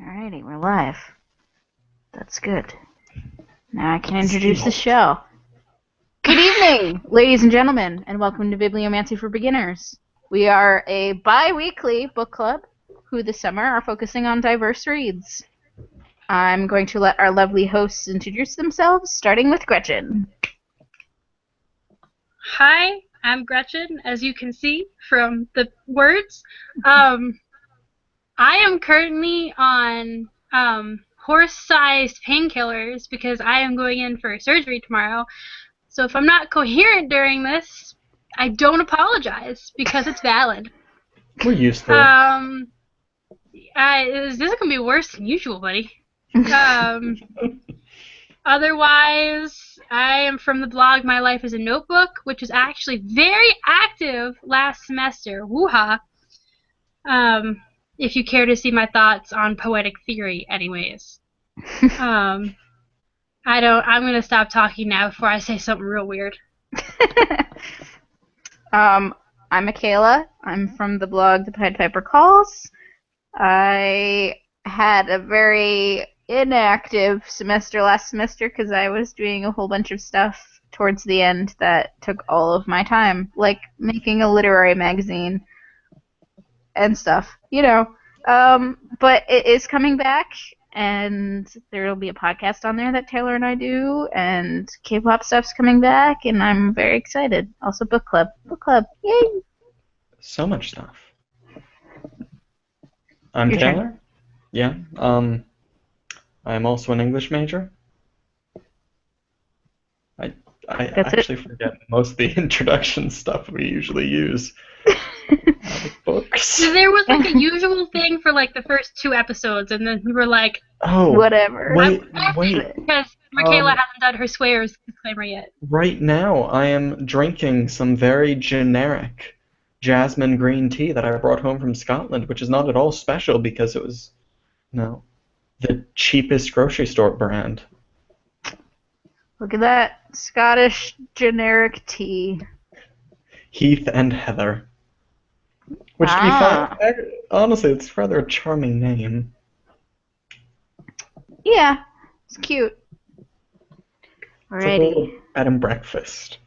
Alrighty, we're live. That's good. Now I can introduce the show. Good evening, ladies and gentlemen, and welcome to Bibliomancy for Beginners. We are a bi-weekly book club who this summer are focusing on diverse reads. I'm going to let our lovely hosts introduce themselves, starting with Gretchen. Hi, I'm Gretchen, as you can see from the words. I am currently on horse-sized painkillers because I am going in for surgery tomorrow. So if I'm not coherent during this, I don't apologize because it's valid. We're used to This is going to be worse than usual, buddy. Otherwise, I am from the blog My Life is a Notebook, which was actually very active last semester. Woo-ha! If you care to see my thoughts on poetic theory, anyways. I'm gonna stop talking now before I say something real weird. I'm Michaela. I'm from the blog The Piedpipercalls. I had a very inactive semester last semester because I was doing a whole bunch of stuff towards the end that took all of my time, like making a literary magazine and stuff, but it is coming back, and there will be a podcast on there that Taylor and I do, and K-pop stuff's coming back, and I'm very excited. Also, book club, yay! so much stuff. I'm Your Taylor. turn. Yeah. I'm also an English major. I actually forget most of the introduction stuff we usually use. Books. So there was like a usual thing for like the first 2 episodes, and then we were like, oh, whatever. Wait. Because Michaela hasn't done her swears disclaimer yet. Right now, I am drinking some very generic jasmine green tea that I brought home from Scotland, which is not at all special because it was, the cheapest grocery store brand. Look at that Scottish generic tea. Heath and Heather. Which, to be fair, honestly, it's rather a charming name. Yeah, it's cute. Alrighty. It's a bed and breakfast.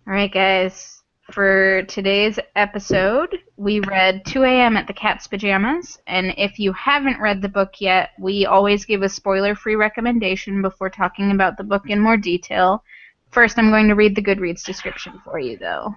Alright, guys. For today's episode, we read 2 a.m. at the Cat's Pajamas, and if you haven't read the book yet, we always give a spoiler-free recommendation before talking about the book in more detail. First, I'm going to read the Goodreads description for you, though.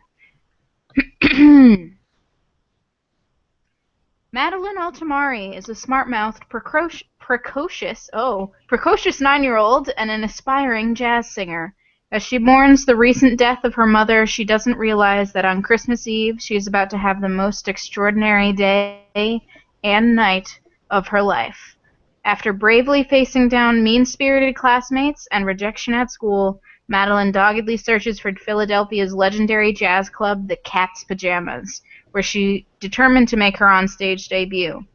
Madeline Altamari is a smart-mouthed, precocious 9-year-old and an aspiring jazz singer. As she mourns the recent death of her mother, she doesn't realize that on Christmas Eve she is about to have the most extraordinary day and night of her life. After bravely facing down mean-spirited classmates and rejection at school, Madeline doggedly searches for Philadelphia's legendary jazz club, the Cat's Pajamas, where she determined to make her on-stage debut.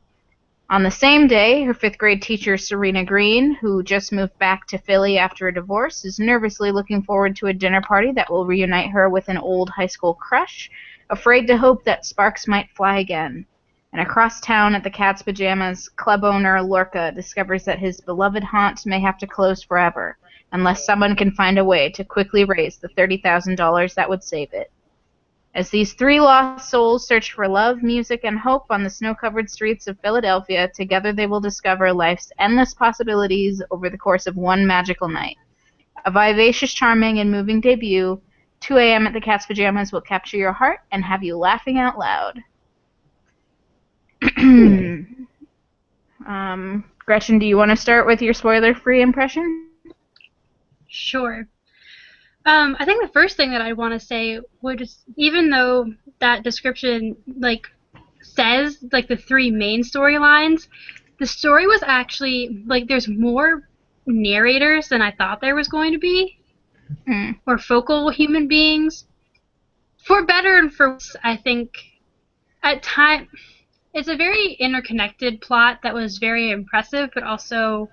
On the same day, her 5th grade teacher, Serena Green, who just moved back to Philly after a divorce, is nervously looking forward to a dinner party that will reunite her with an old high school crush, afraid to hope that sparks might fly again. And across town at the Cat's Pajamas, club owner Lorca discovers that his beloved haunt may have to close forever, unless someone can find a way to quickly raise the $30,000 that would save it. As these 3 lost souls search for love, music, and hope on the snow-covered streets of Philadelphia, together they will discover life's endless possibilities over the course of one magical night. A vivacious, charming, and moving debut, 2 a.m. at the Cat's Pajamas will capture your heart and have you laughing out loud. Gretchen, do you want to start with your spoiler-free impression? Sure. I think the first thing that I want to say would, even though that description says the 3 main storylines, the story was actually there's more narrators than I thought there was going to be, or focal human beings. For better and for worse, I think at times it's a very interconnected plot that was very impressive, but also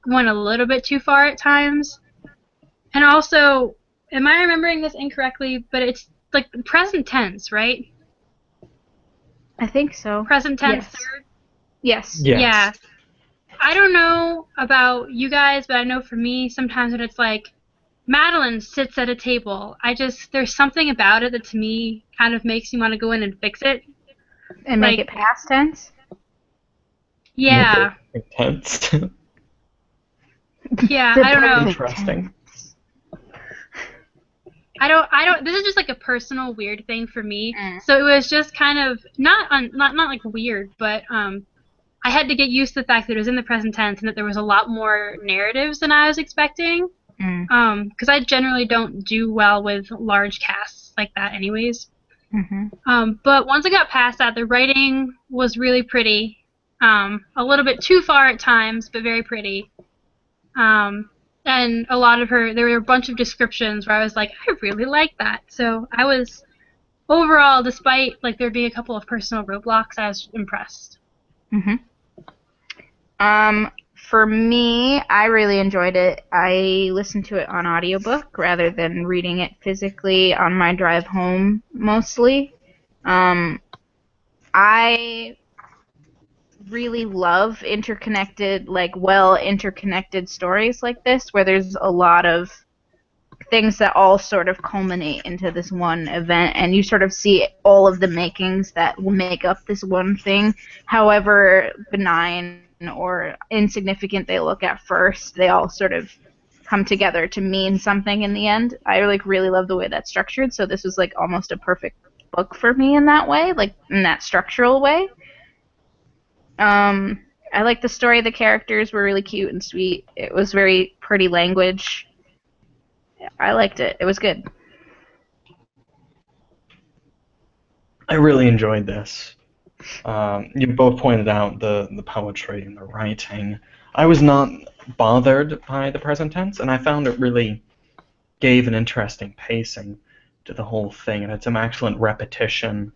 went a little bit too far at times. And also, am I remembering this incorrectly? But it's present tense, right? I think so. Present tense Yes. third. Yes. Yes. Yeah. I don't know about you guys, but I know for me, sometimes when it's like, Madeline sits at a table, there's something about it that to me kind of makes me want to go in and fix it. And make Like, it past tense? Make yeah. it intense. Yeah, The I don't know. Interesting. I don't, this is just like a personal weird thing for me. Mm. So it was just kind of, not like weird, but, I had to get used to the fact that it was in the present tense and that there was a lot more narratives than I was expecting. Mm. Because I generally don't do well with large casts like that anyways. Mm-hmm. But once I got past that, the writing was really pretty. A little bit too far at times, but very pretty. And a lot of there were a bunch of descriptions where I was like, I really like that. So I was, overall, despite like there being a couple of personal roadblocks, I was impressed. Mm-hmm. For me, I really enjoyed it. I listened to it on audiobook rather than reading it physically on my drive home mostly. I really love interconnected, like well interconnected stories like this where there's a lot of things that all sort of culminate into this one event, and you sort of see all of the makings that will make up this one thing, however benign or insignificant they look at first. They all sort of come together to mean something in the end. I like really love the way that's structured, so this was like almost a perfect book for me in that way, like in that structural way. I like the story. The characters were really cute and sweet. It was very pretty language. I liked it. It was good. I really enjoyed this. You both pointed out the poetry and the writing. I was not bothered by the present tense, and I found it really gave an interesting pacing to the whole thing. It had some excellent repetition.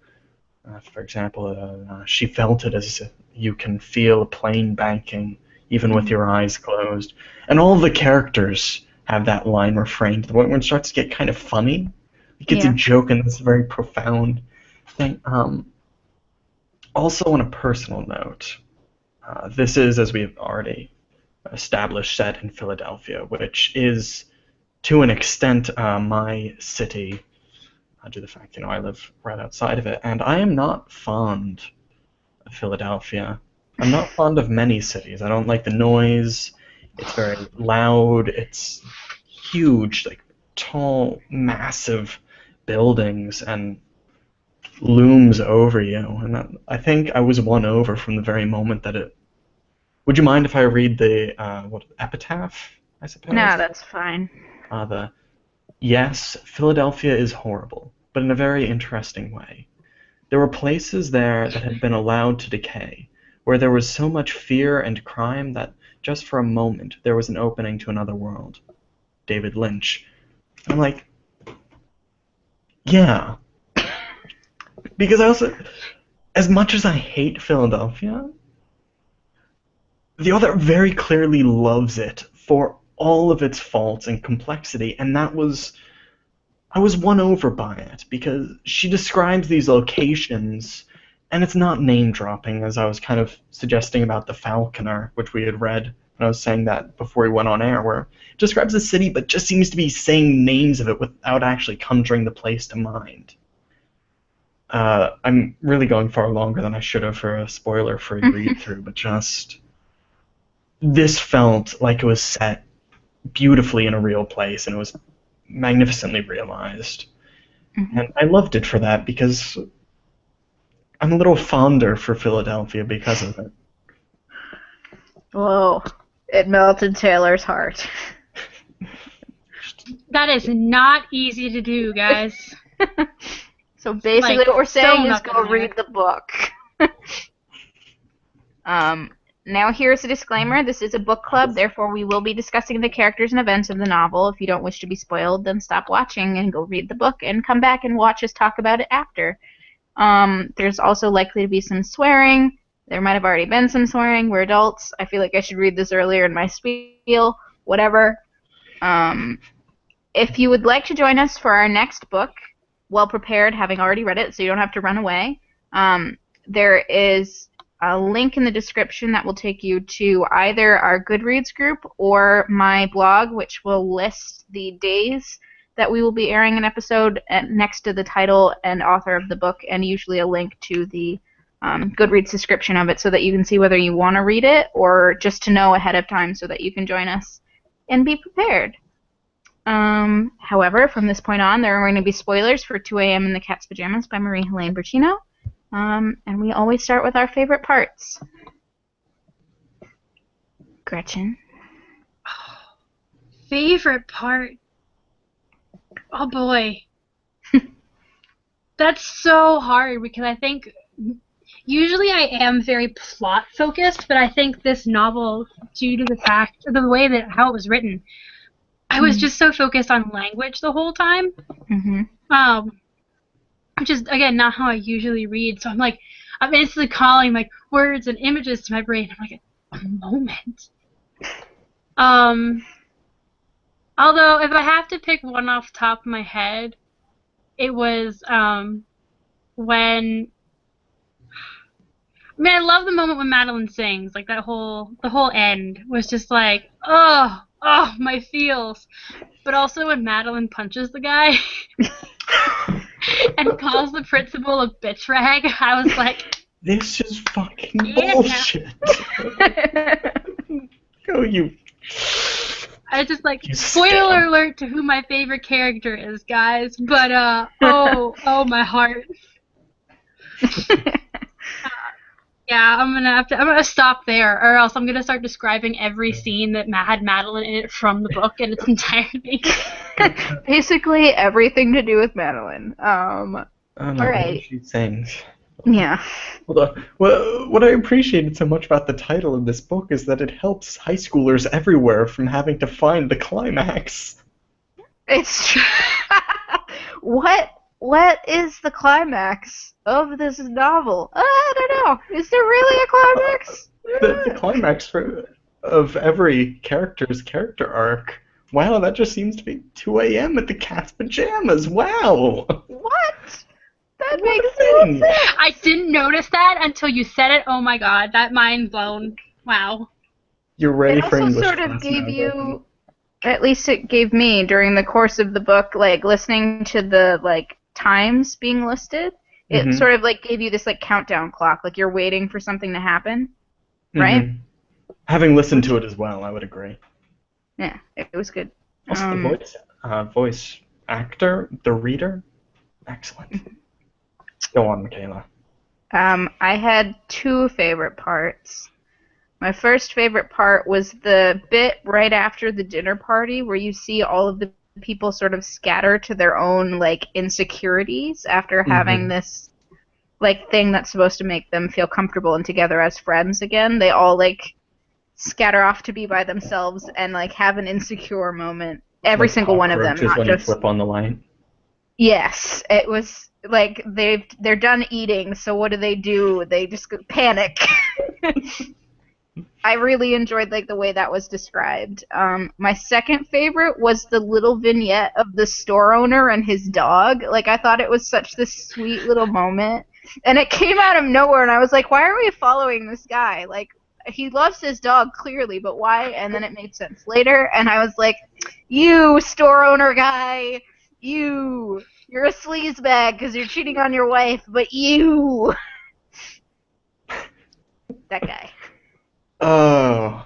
For example, she felt it as you can feel a plane banking even with your eyes closed. And all the characters have that line refrained to the point where it starts to get kind of funny. Like it's a joke and this very profound thing. Also, on a personal note, this is, as we've already established, set in Philadelphia, which is, to an extent, my city, due to the fact, I live right outside of it, and I am not fond of Philadelphia. I'm not fond of many cities. I don't like the noise. It's very loud. It's huge, like tall, massive buildings, and looms over you. And I think I was won over from the very moment that it. Would you mind if I read the epitaph? I suppose. No, that's fine. Yes, Philadelphia is horrible, but in a very interesting way. There were places there that had been allowed to decay, where there was so much fear and crime that just for a moment there was an opening to another world. David Lynch. I'm like, yeah. Because I also, as much as I hate Philadelphia, the author very clearly loves it for all of its faults and complexity, and I was won over by it, because she describes these locations, and it's not name-dropping, as I was kind of suggesting about The Falconer, which we had read, and I was saying that before we went on air, where it describes the city, but just seems to be saying names of it without actually conjuring the place to mind. I'm really going far longer than I should have for a spoiler-free read-through, but just... This felt like it was set beautifully in a real place, and it was magnificently realized. And I loved it for that, because I'm a little fonder for Philadelphia because of it. Whoa. It melted Taylor's heart. That is not easy to do, guys. So basically Like, what we're saying so is go nothing there. read the book. Now here's a disclaimer. This is a book club, therefore we will be discussing the characters and events of the novel. If you don't wish to be spoiled, then stop watching and go read the book and come back and watch us talk about it after. There's also likely to be some swearing. There might have already been some swearing. We're adults. I feel like I should read this earlier in my spiel. Whatever. If you would like to join us for our next book, well prepared, having already read it, so you don't have to run away, there is a link in the description that will take you to either our Goodreads group or my blog, which will list the days that we will be airing an episode next to the title and author of the book, and usually a link to the Goodreads description of it so that you can see whether you want to read it or just to know ahead of time so that you can join us and be prepared. However, from this point on, there are going to be spoilers for 2 a.m. in the Cat's Pajamas by Marie-Helene Bertino. And we always start with our favorite parts. Gretchen? Favorite part? Oh boy. That's so hard because I think usually I am very plot focused, but I think this novel, due to the fact, the way that how it was written, I was just so focused on language the whole time. Mm-hmm. Which is, again, not how I usually read. So I'm instantly calling words and images to my brain. I'm like, a moment. Although, if I have to pick one off the top of my head, it was when... I love the moment when Madeline sings. Like, the whole end was just like, oh, my feels. But also when Madeline punches the guy... and calls the principal a bitch rag, I was like... This is fucking bullshit. Oh, you... I just spoiler alert to who my favorite character is, guys. But, oh, my heart. Yeah, I'm gonna stop there, or else I'm gonna start describing every scene that had Madeline in it from the book in its entirety. Basically everything to do with Madeline. I don't know, alright. She sings. Yeah. Hold on. Well, what I appreciated so much about the title of this book is that it helps high schoolers everywhere from having to find the climax. It's true. What is the climax of this novel? I don't know. Is there really a climax? The climax of every character's character arc. Wow, that just seems to be 2 a.m. at the Cat's Pajamas. Wow. What? That makes no sense. I didn't notice that until you said it. Oh my god, that mind blown. Wow. You're ready for English It also sort of gave you, at least it gave me during the course of the book, listening to the times being listed. It sort of gave you this countdown clock, you're waiting for something to happen, right? Having listened to it as well, I would agree. Yeah, it was good. Also, the voice actor, the reader, excellent. Go on, Michaela. I had 2 favorite parts. My first favorite part was the bit right after the dinner party where you see all of the people sort of scatter to their own insecurities after having this thing that's supposed to make them feel comfortable and together as friends again. They all scatter off to be by themselves and have an insecure moment. Every single one of them, not when just you flip on the light. Yes, it was they're done eating, so what do? They just panic. I really enjoyed the way that was described. My second favorite was the little vignette of the store owner and his dog. I thought it was such this sweet little moment, and it came out of nowhere. And I was like, why are we following this guy? He loves his dog clearly, but why? And then it made sense later, and I was like, you store owner guy, you're a sleazebag because you're cheating on your wife, but you, that guy. Oh,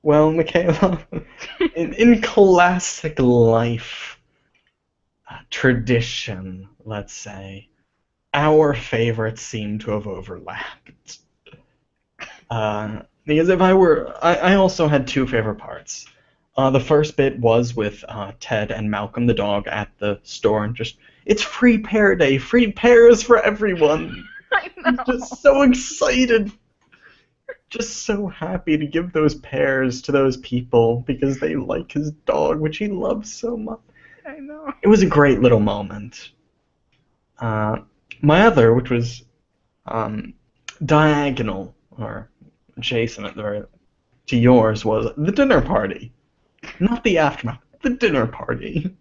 well, Michaela, in classic life tradition, let's say, our favorites seem to have overlapped. Because if I also had 2 favorite parts. The first bit was with Ted and Malcolm the dog at the store, and it's free pear day, free pears for everyone. I know. I'm just so excited. Just so happy to give those pears to those people because they like his dog, which he loves so much. I know. It was a great little moment. My other, which was diagonal, or adjacent at the very, to yours, was the dinner party. Not the aftermath, the dinner party.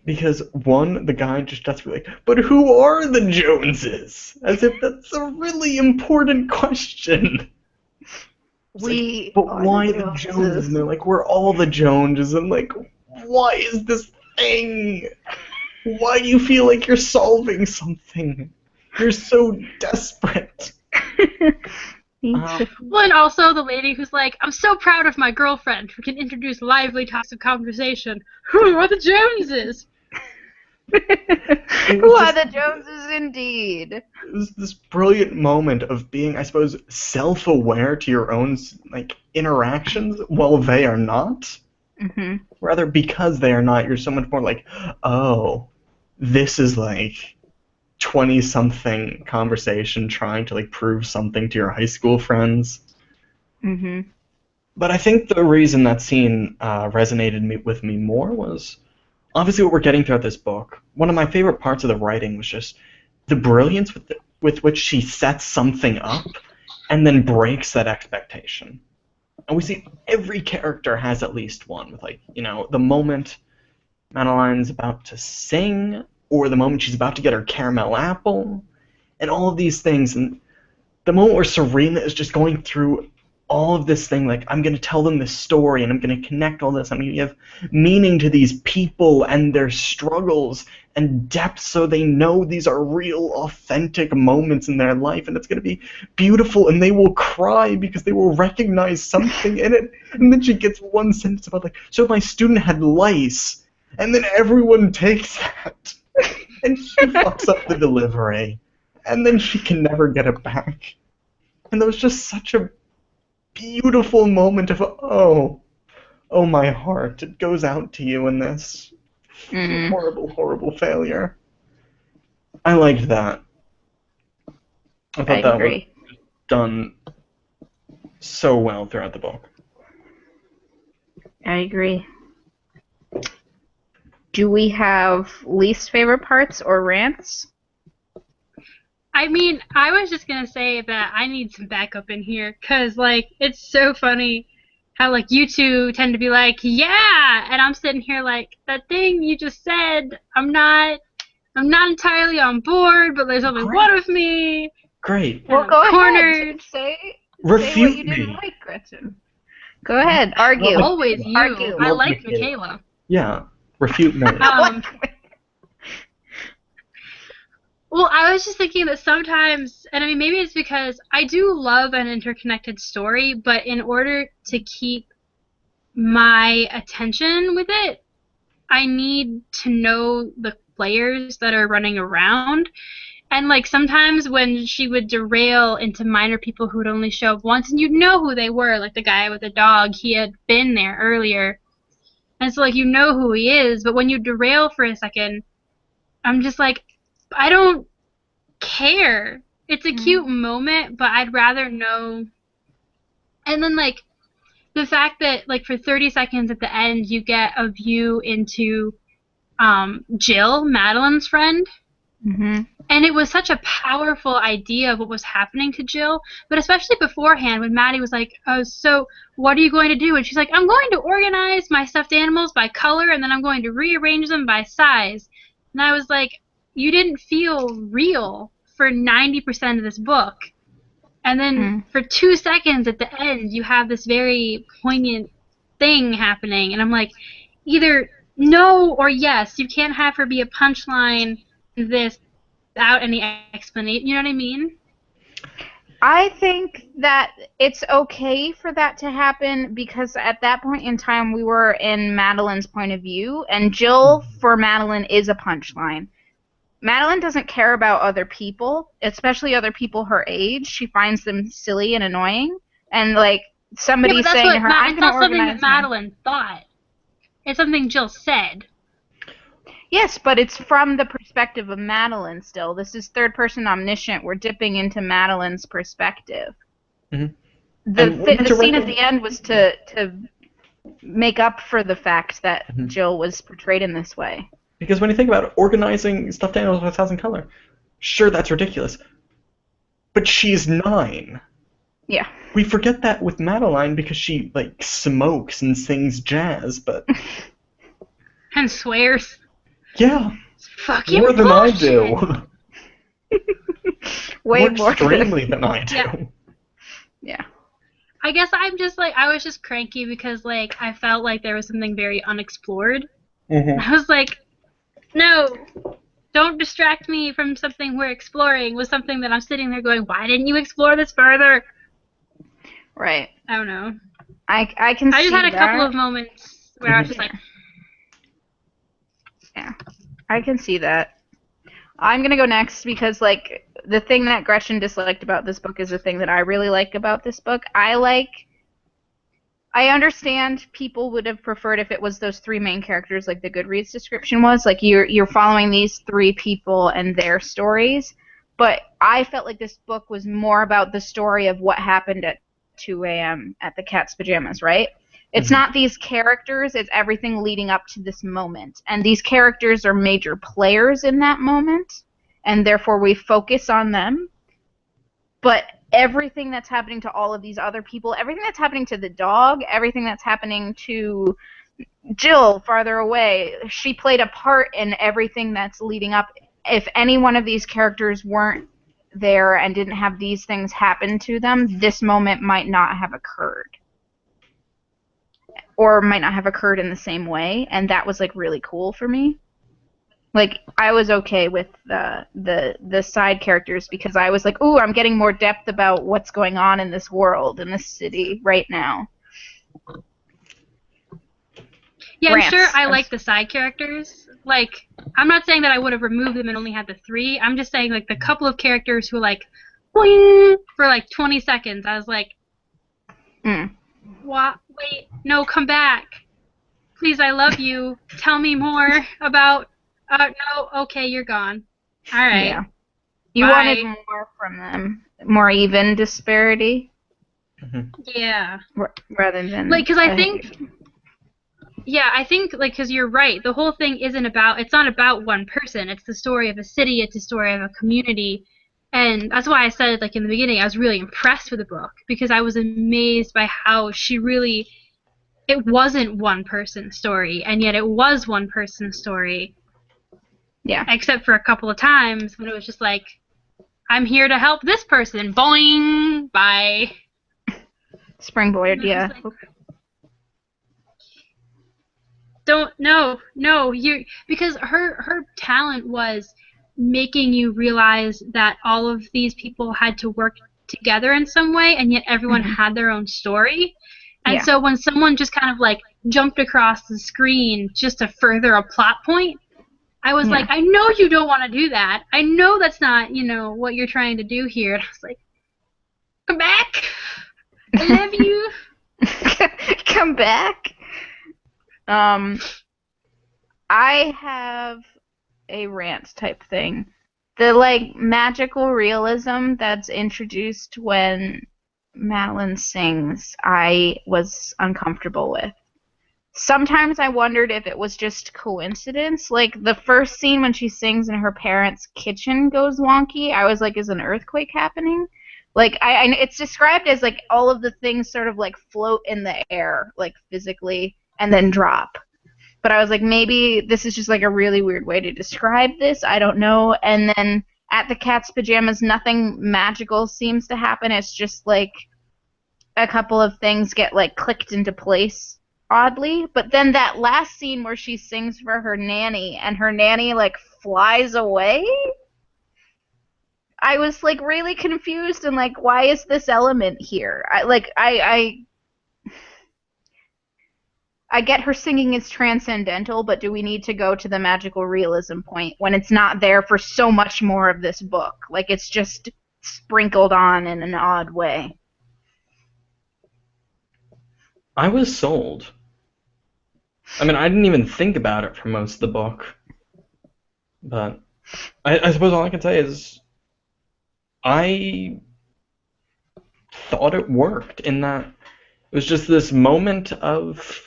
Because, one, the guy just has to be like, but who are the Joneses? As if that's a really important question. It's like, but why the Joneses? And they're like, we're all the Joneses. And like, why is this thing? Why do you feel like you're solving something? You're so desperate. Well, and also the lady who's like, I'm so proud of my girlfriend who can introduce lively topics of conversation. Who are the Joneses? Who are the Joneses indeed? It was this brilliant moment of being, I suppose, self-aware to your own like interactions while they are not. Mm-hmm. Rather, because they are not, you're so much more like, oh, this is like 20-something conversation trying to like prove something to your high school friends. Mm-hmm. But I think the reason that scene resonated with me more was obviously what we're getting throughout this book. One of my favorite parts of the writing was just the brilliance with which she sets something up and then breaks that expectation. And we see every character has at least one, with like, you know, the moment Madeline's about to sing, or the moment she's about to get her caramel apple, and all of these things. And the moment where Serena is just going through all of this thing, like, I'm going to tell them this story, and I'm going to connect all this. I'm going to give meaning to these people and their struggles and depth so they know these are real, authentic moments in their life, and it's going to be beautiful, and they will cry because they will recognize something in it. And then she gets one sentence about, like, so my student had lice, and then everyone takes that, and she fucks up the delivery, and then she can never get it back. And that was just such a beautiful moment of, oh my heart, it goes out to you in this horrible, horrible failure. I liked that. I thought that was done so well throughout the book. I agree. Do we have least favorite parts or rants? I mean, I was just gonna say that I need some backup in here, cause like it's so funny how like you two tend to be like, yeah, and I'm sitting here like, that thing you just said, I'm not entirely on board, but there's only one of me. Great. Well, go cornered. ahead. Say Refute what you didn't me. like, Gretchen. Go ahead, argue. Always you. Argue. I like Michaela. Michaela. Yeah, refute me. Well, I was just thinking that sometimes, and I mean, maybe it's because I do love an interconnected story, but in order to keep my attention with it, I need to know the players that are running around. And, like, sometimes when she would derail into minor people who would only show up once, and you'd know who they were, like the guy with the dog, he had been there earlier. And so, like, you know who he is, but when you derail for a second, I'm just like, I don't care. It's a cute moment, but I'd rather know. And then, like, the fact that, like, for 30 seconds at the end, you get a view into Jill, Madeline's friend. Mm-hmm. And it was such a powerful idea of what was happening to Jill, but especially beforehand when Maddie was like, oh, so what are you going to do? And she's like, I'm going to organize my stuffed animals by color, and then I'm going to rearrange them by size. And I was like, you didn't feel real for 90% of this book. And then for 2 seconds at the end, you have this very poignant thing happening. And I'm like, either no or yes. You can't have her be a punchline this without any explanation. You know what I mean? I think that it's okay for that to happen because at that point in time we were in Madeline's point of view, and Jill for Madeline is a punchline. Madeline doesn't care about other people, especially other people her age. She finds them silly and annoying, and like somebody saying to her, "I'm going to organize." It's not something that Madeline thought. It's something Jill said. Yes, but it's from the perspective of Madeline still. This is third-person omniscient. We're dipping into Madeline's perspective. Mm-hmm. The scene at the end was to make up for the fact that Jill was portrayed in this way. Because when you think about it, organizing stuffed animals with 1,000 color, sure, that's ridiculous. But she's 9. Yeah. We forget that with Madeline because she, like, smokes and sings jazz, but... and swears. Yeah, It's fucking more than I bullshit. do. Way more extremely than I do. Yeah. Yeah. I guess I'm just like, I was just cranky because like I felt like there was something very unexplored. Mhm. I was like, no, don't distract me from something we're exploring with something that I'm sitting there going, why didn't you explore this further? Right. I don't know. I can I see just had a couple that. of moments where I was just like, Yeah. I can see that. I'm gonna go next because like the thing that Gretchen disliked about this book is the thing that I really like about this book. I understand people would have preferred if it was those three main characters like the Goodreads description was. Like you're following these three people and their stories. But I felt like this book was more about the story of what happened at 2 a.m. at the Cat's Pajamas, right? It's Mhm. not these characters, it's everything leading up to this moment. And these characters are major players in that moment, and therefore we focus on them. But everything that's happening to all of these other people, everything that's happening to the dog, everything that's happening to Jill farther away, she played a part in everything that's leading up. If any one of these characters weren't there and didn't have these things happen to them, this moment might not have occurred. Or might not have occurred in the same way, and that was like really cool for me. Like I was okay with the side characters because I was like, ooh, I'm getting more depth about what's going on in this world, in this city right now. yeah, I'm sure Rants. I like the side characters. Like, I'm not saying that I would have removed them and only had the three. I'm just saying, like, the couple of characters who, like, boing, for like 20 seconds, I was like, what? Wait, no, come back. Please, I love you. Tell me more about. No, okay, you're gone. All right. Yeah. You Bye. wanted more from them, more even disparity, Yeah. rather than Like, because I think. Yeah, I think, like, because you're right. The whole thing isn't about, it's not about one person. It's the story of a city, it's the story of a community. And that's why I said, like, in the beginning, I was really impressed with the book because I was amazed by how she really, it wasn't one person's story, and yet it was one person's story. Yeah. Except for a couple of times when it was just like, I'm here to help this person. Boing! Bye. Springboard, yeah. Like, don't no you because her talent was making you realize that all of these people had to work together in some way and yet everyone had their own story. And so when someone just kind of like jumped across the screen just to further a plot point, I was like, I know you don't want to do that. I know that's not, what you're trying to do here. And I was like, come back. I love you. Come back. I have a rant type thing. The like magical realism that's introduced when Madeline sings, I was uncomfortable with. Sometimes I wondered if it was just coincidence. Like the first scene when she sings and her parents' kitchen goes wonky, I was like, is an earthquake happening? Like I it's described as like all of the things sort of like float in the air, like physically, and then drop. But I was like, maybe this is just like a really weird way to describe this. I don't know. And then at the Cat's Pajamas, nothing magical seems to happen. It's just like a couple of things get like clicked into place oddly. But then that last scene where she sings for her nanny and her nanny like flies away, I was like really confused and like, why is this element here? I get her singing is transcendental, but do we need to go to the magical realism point when it's not there for so much more of this book? Like it's just sprinkled on in an odd way. I was sold. I mean, I didn't even think about it for most of the book. But I suppose all I can say is I thought it worked in that it was just this moment of,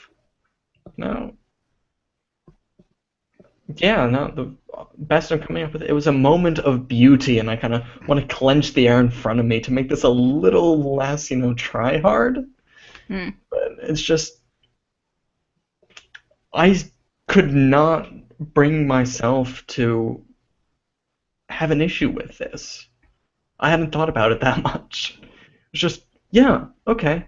the best I'm coming up with, it was a moment of beauty, and I kind of want to clench the air in front of me to make this a little less, try hard. But it's just, I could not bring myself to have an issue with this. I hadn't thought about it that much. It's just, yeah, okay.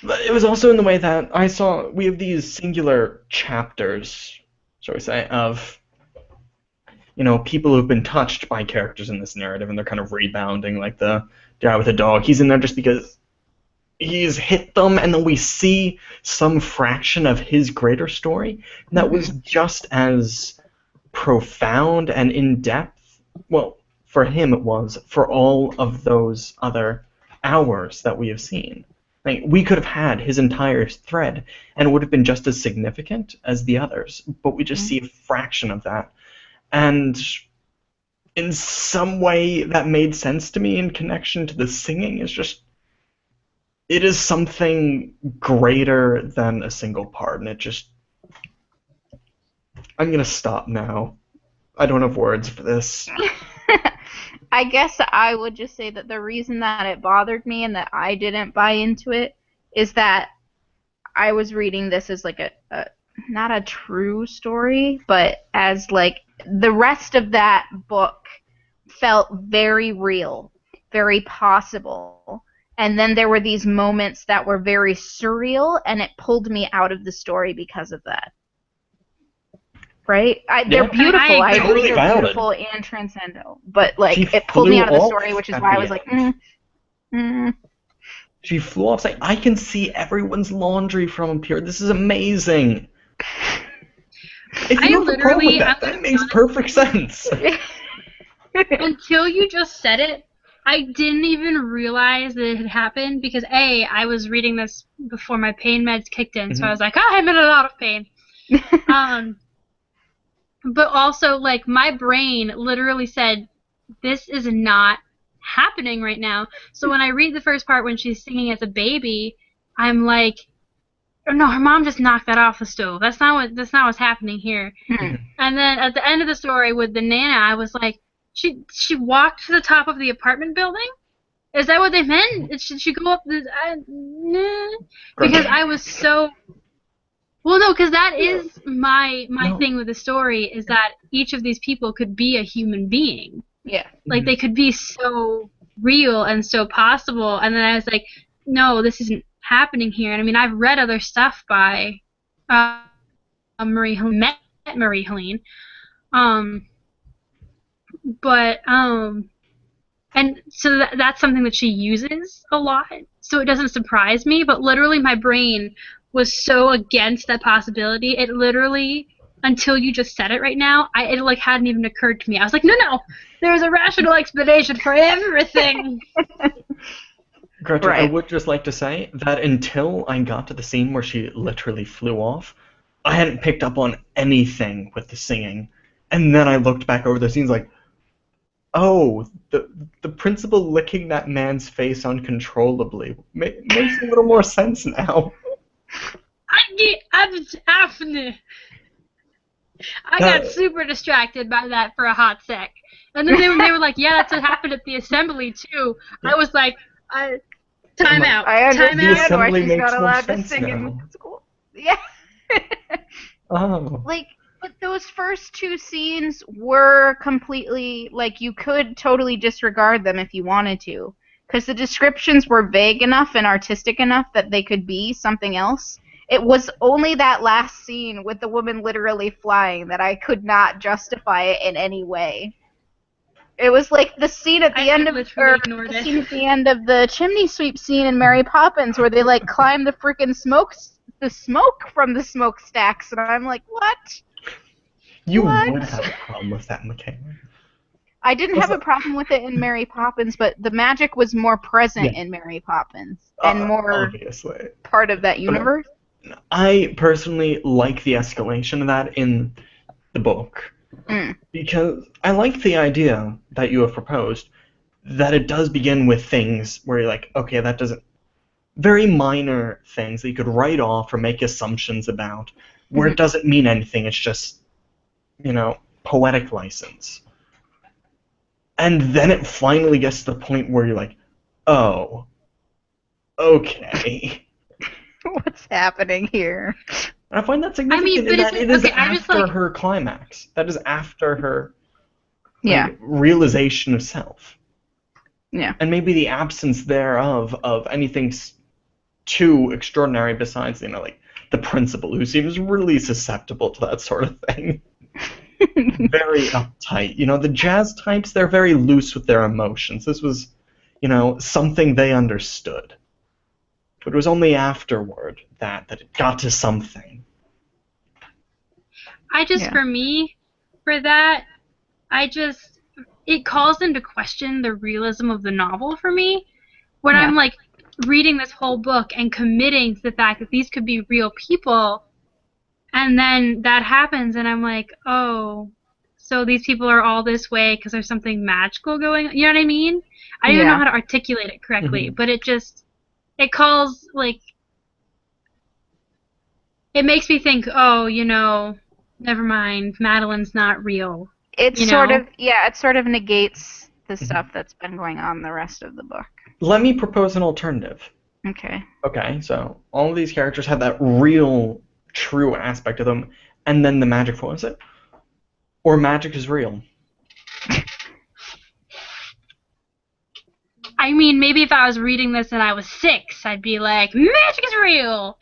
But it was also in the way that I saw we have these singular chapters, shall we say, of people who've been touched by characters in this narrative, and they're kind of rebounding, like the guy with the dog. He's in there just because he's hit them, and then we see some fraction of his greater story, and that was just as profound and in-depth. Well, for him it was, for all of those other hours that we have seen. Like, we could have had his entire thread, and it would have been just as significant as the others, but we just see a fraction of that. And in some way that made sense to me in connection to the singing. It is something greater than a single part, and I'm gonna stop now. I don't have words for this. I guess I would just say that the reason that it bothered me and that I didn't buy into it is that I was reading this as like a not a true story, but as like the rest of that book felt very real, very possible. And then there were these moments that were very surreal, and it pulled me out of the story because of that. Right? They're beautiful. I agree, Totally they're valid. beautiful and transcendental. But like, it pulled me out of the story, which is why I was like, She flew off saying, I can see everyone's laundry from up here. This is amazing. If you have a problem with that makes perfect sense. Until you just said it, I didn't even realize that it had happened because I was reading this before my pain meds kicked in, so I was like, I'm in a lot of pain. But also, like, my brain literally said, this is not happening right now. So when I read the first part when she's singing as a baby, I'm like, oh, no, her mom just knocked that off the stove. That's not what's happening here. And then at the end of the story with the Nana, I was like, she walked to the top of the apartment building? Is that what they meant? Should she go up the... Because I was so... Well, no, because that is my thing with the story, is that each of these people could be a human being. Yeah. Like, they could be so real and so possible. And then I was like, no, this isn't happening here. And I mean, I've read other stuff by Marie-Helene, met Marie-Helene. And so that's something that she uses a lot. So it doesn't surprise me, but literally my brain was so against that possibility. It literally, until you just said it right now, it like hadn't even occurred to me. I was like, no, there's a rational explanation for everything. Gretchen, I would just like to say that until I got to the scene where she literally flew off, I hadn't picked up on anything with the singing. And then I looked back over the scenes like, oh, the principal licking that man's face uncontrollably makes a little more sense now. I got super distracted by that for a hot sec. And then they were like, yeah, that's what happened at the assembly, too. Yeah. I was like, time out. I understand why she's makes not allowed to sense sing now. in school. Yeah. Oh. Like, but those first two scenes were completely, like, you could totally disregard them if you wanted to. Because the descriptions were vague enough and artistic enough that they could be something else. It was only that last scene with the woman literally flying that I could not justify it in any way. It was like the scene at the end of the chimney sweep scene in Mary Poppins where they like climb the freaking smoke from the smokestacks, and I'm like, what? You would have a problem with that, Michaela. I didn't have a problem with it in Mary Poppins, but the magic was more present in Mary Poppins and more obviously part of that universe. I personally like the escalation of that in the book because I like the idea that you have proposed that it does begin with things where you're like, okay, that doesn't... Very minor things that you could write off or make assumptions about where it doesn't mean anything. It's just, poetic license. And then it finally gets to the point where you're like, oh, okay. What's happening here? And I find that significant in that it is after her climax. That is after her realization of self. Yeah. And maybe the absence thereof of anything too extraordinary besides, like the principal, who seems really susceptible to that sort of thing. Very uptight. The jazz types, they're very loose with their emotions. This was, something they understood. But it was only afterward that it got to something. For me, for that, it calls into question the realism of the novel for me. When I'm like reading this whole book and committing to the fact that these could be real people, and then that happens and I'm like, oh, so these people are all this way because there's something magical going on. You know what I mean? I don't even know how to articulate it correctly, but it calls, like, it makes me think, oh, never mind, Madeline's not real. It sort of negates the stuff that's been going on in the rest of the book. Let me propose an alternative. Okay. Okay, so all of these characters have that real, true aspect of them, and then the magic follows it. Or magic is real. I mean, maybe if I was reading this and I was 6, I'd be like, magic is real!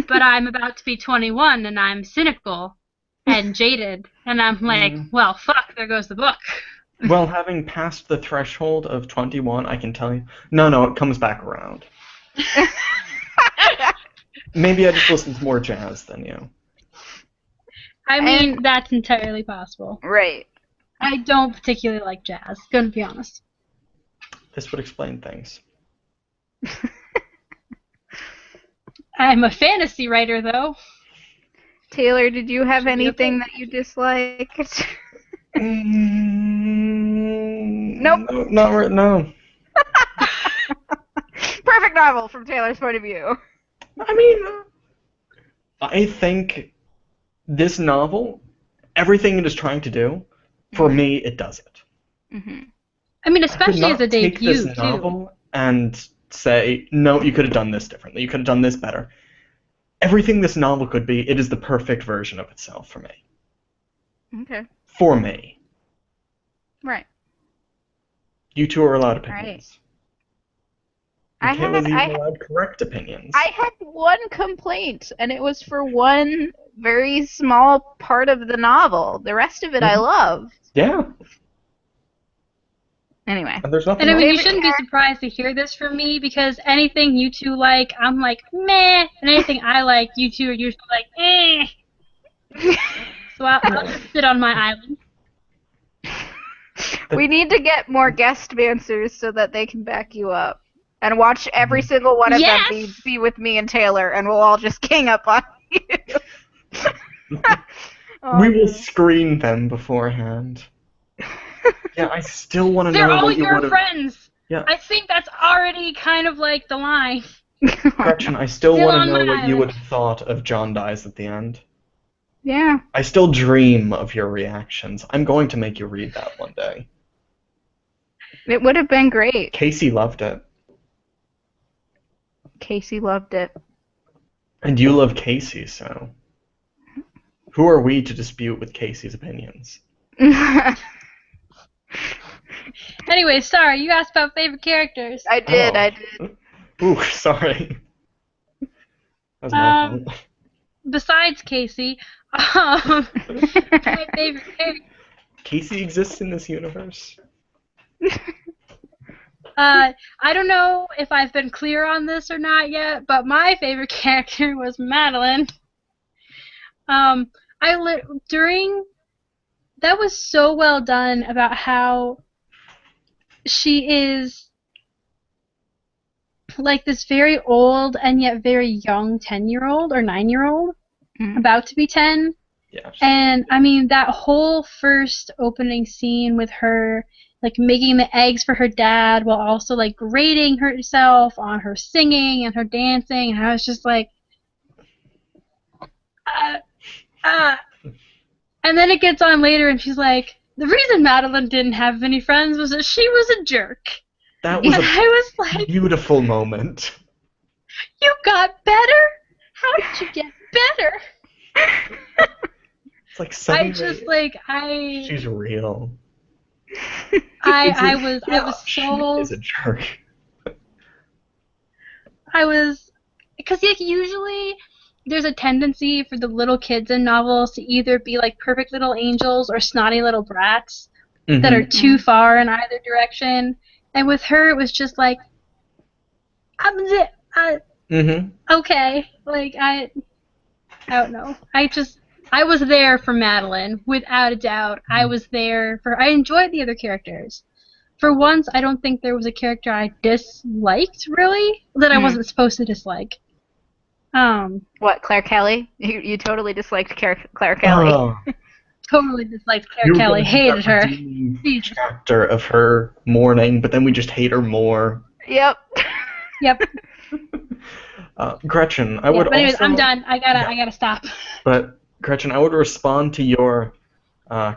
But I'm about to be 21 and I'm cynical and jaded, and I'm like, well, fuck, there goes the book. Well, having passed the threshold of 21, I can tell you, no, it comes back around. Maybe I just listen to more jazz than you. I mean, that's entirely possible. Right. I don't particularly like jazz, gonna be honest. This would explain things. I'm a fantasy writer, though. Taylor, did you have anything that you disliked? Nope. No. Perfect novel from Taylor's point of view. I mean, I think this novel, everything it is trying to do, for me, it does it. Mm-hmm. I mean, especially as a debut, take this novel and say, no, you could have done this differently. You could have done this better. Everything this novel could be, it is the perfect version of itself for me. Okay. For me. Right. You two are allowed opinions. Right. Michaela's even allowed correct opinions. I had one complaint, and it was for one very small part of the novel. The rest of it I loved. Yeah. Anyway. And there's nothing I mean, you shouldn't be surprised to hear this from me, because anything you two like, I'm like, meh. And anything I like, you two are usually like, eh. So I'll just sit on my island. We need to get more guest-mancers so that they can back you up. And watch every single one of them be with me and Taylor, and we'll all just king up on you. We will screen them beforehand. Yeah, I still want to know what you would have... They're all your friends! Yeah. I think that's already kind of like the line. Gretchen, I still want to know what you would have thought of John dies at the end. Yeah. I still dream of your reactions. I'm going to make you read that one day. It would have been great. Casey loved it. Casey loved it. And you love Casey, so... Who are we to dispute with Casey's opinions? Anyway, sorry, you asked about favorite characters. I did. Ooh, sorry. That was my fault. Besides Casey, my favorite character... Casey exists in this universe. I don't know if I've been clear on this or not yet, but my favorite character was Madeline. That was so well done about how she is like this very old and yet very young 10-year-old or 9-year-old, about to be 10. Yeah. And I mean, that whole first opening scene with her like making the eggs for her dad while also like grading herself on her singing and her dancing, and I was just like, and then it gets on later and she's like, the reason Madeline didn't have any friends was that she was a jerk. That was I was like, beautiful moment. You got better? How did you get better. It's like I suddenly just like I she's real. I was She so is a jerk. because like usually there's a tendency for the little kids in novels to either be like perfect little angels or snotty little brats that are too far in either direction. And with her, it was just like, okay, like I don't know. I was there for Madeline without a doubt. I was there for. I enjoyed the other characters. For once, I don't think there was a character I disliked really that I wasn't supposed to dislike. What, Claire Kelly? You totally disliked Claire Kelly. Oh, Totally disliked Claire you were Kelly. gonna do Hated that her. redeeming Jesus. chapter of her mourning, but then we just hate her more. Yep. Yep. Gretchen, I Yeah, would but anyways, also. I'm done. I gotta stop. But Gretchen, I would respond to your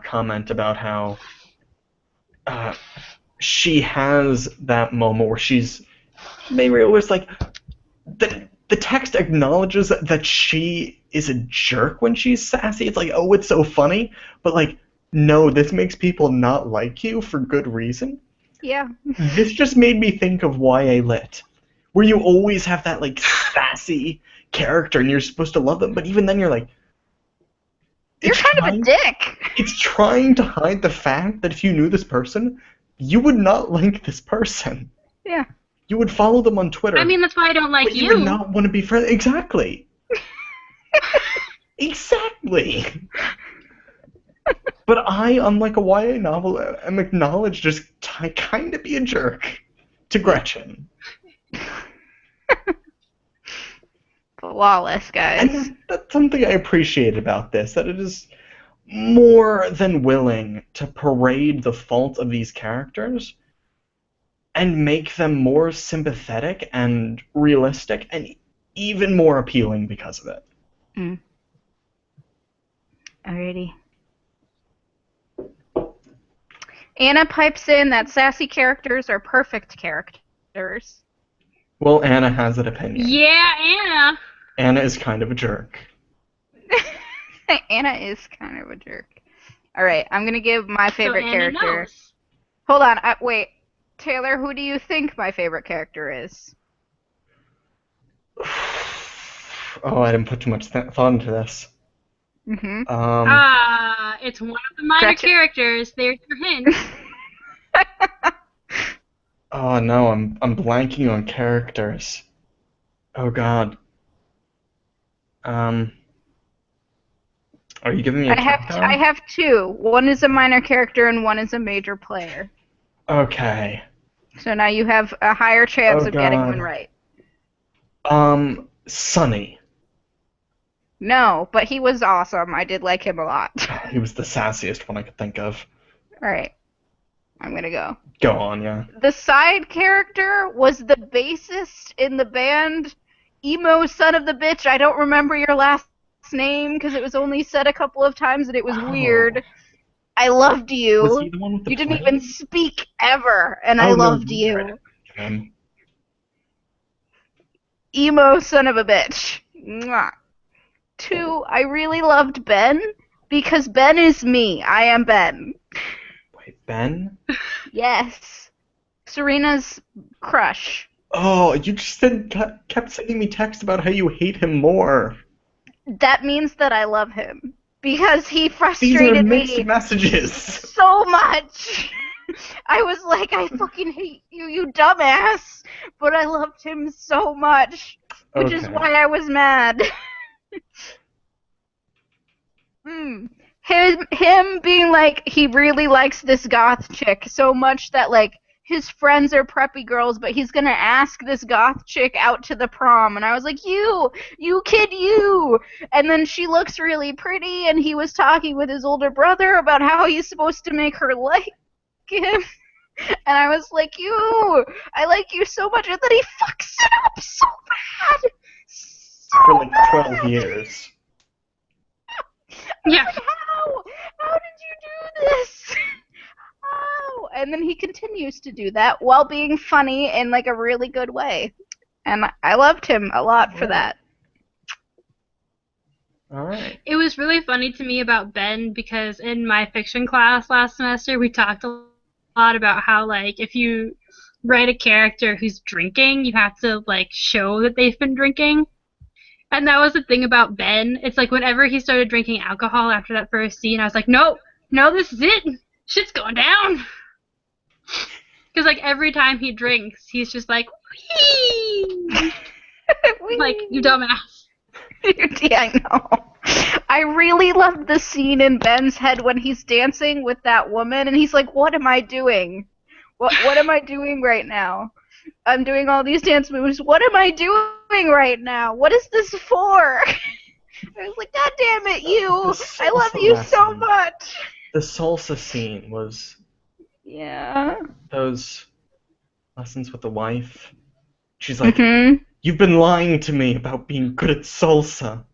comment about how she has that moment where she's maybe it was like the text acknowledges that she is a jerk when she's sassy. It's like, oh, it's so funny, but like, no, this makes people not like you for good reason. Yeah. This just made me think of YA Lit, where you always have that like sassy character and you're supposed to love them, but even then you're like, You're kind of a dick. it's trying to hide the fact that if you knew this person, you would not like this person. Yeah. You would follow them on Twitter. I mean, that's why I don't like but you would not want to be friends. Exactly. Exactly. But I, unlike a YA novel, am acknowledged as kind of be a jerk to Gretchen. Flawless, guys. And that's something I appreciate about this, that it is more than willing to parade the faults of these characters and make them more sympathetic and realistic and even more appealing because of it. Alrighty. Anna pipes in that sassy characters are perfect characters. Well, Anna has an opinion. Yeah, Anna. Anna is kind of a jerk. Anna is kind of a jerk. Alright, I'm gonna give my favorite So Anna character. knows. Hold on, wait. Taylor, who do you think my favorite character is? Oh, I didn't put too much thought into this. It's one of the minor Gretchen. characters. There's your hint. Oh no, I'm blanking on characters. Oh god. Are you giving me a countdown? I have two. One is a minor character and one is a major player. Okay. So now you have a higher chance of getting God. one right. Sunny. No, but he was awesome. I did like him a lot. He was the sassiest one I could think of. Alright. I'm gonna go. Go on, yeah. The side character was the bassist in the band Emo Son of the Bitch. I don't remember your last name because it was only said a couple of times and it was weird. I loved you. Was he the one with the You didn't plane? even speak ever, and I loved you. Emo Son of a Bitch. Mwah. 2, I really loved Ben because Ben is me. I am Ben. Wait, Ben? Yes. Serena's crush. Oh, you just kept sending me texts about how you hate him more. That means that I love him. Because he These are frustrated mixed me messages. so much. I was like, I fucking hate you, you dumbass. But I loved him so much. Which is why I was mad. Him being like, he really likes this goth chick so much that, like, his friends are preppy girls, but he's gonna ask this goth chick out to the prom. And I was like, you kid, you! And then she looks really pretty, and he was talking with his older brother about how he's supposed to make her like him. And I was like, I like you so much. And then he fucks it up so bad! For like 12 years. Yeah. Like, how did you do this? How? And then he continues to do that while being funny in like a really good way. And I loved him a lot for that. All right. It was really funny to me about Ben because in my fiction class last semester, we talked a lot about how, like, if you write a character who's drinking, you have to, like, show that they've been drinking. And that was the thing about Ben. It's like whenever he started drinking alcohol after that first scene, I was like, no, no, this is it. Shit's going down. Because, like, every time he drinks, he's just like, wee! Like, you dumbass. Yeah, I know. I really love the scene in Ben's head when he's dancing with that woman, and he's like, "What am I doing? What am I doing right now? I'm doing all these dance moves. What am I doing right now? What is this for?" I was like, "God damn it, you! I love you so much." The salsa scene was those lessons with the wife. She's like, "You've been lying to me about being good at salsa."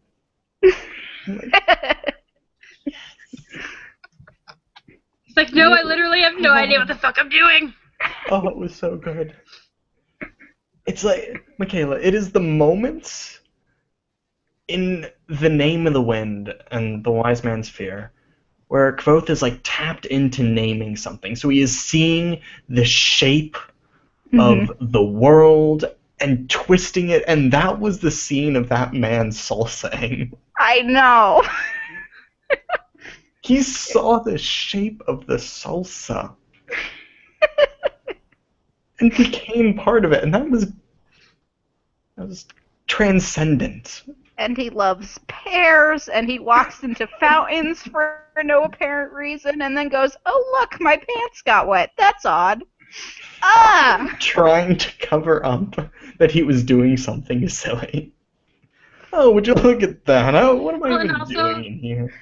It's like, no, I literally have no idea what the fuck I'm doing. Oh, it was so good. It's like, Michaela, it is the moments in The Name of the Wind and The Wise Man's Fear where Kvothe is like tapped into naming something. So he is seeing the shape of the world and twisting it, and that was the scene of that man salsaing. I know. He saw the shape of the salsa and became part of it, and that was transcendent. And he loves pears, and he walks into fountains for no apparent reason, and then goes, "Oh look, my pants got wet. That's odd." Ah! Trying to cover up that he was doing something silly. Oh, would you look at that? Oh, what am I even doing in here?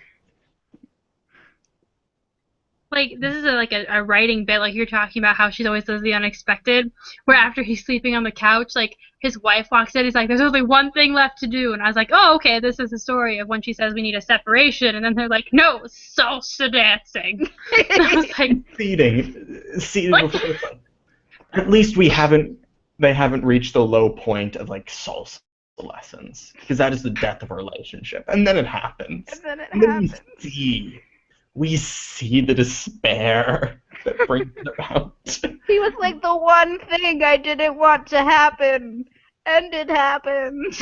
Like, this is a writing bit, like you're talking about how she always does the unexpected, where after he's sleeping on the couch, like, his wife walks in, he's like, there's only one thing left to do, and I was like, oh, okay, this is the story of when she says we need a separation, and then they're like, no, salsa dancing. And I was like, seated before the sun. At least they haven't reached the low point of, like, salsa lessons, because that is the death of a relationship, and then it happens. And then we see the despair that brings it about. He was like, the one thing I didn't want to happen, and it happened.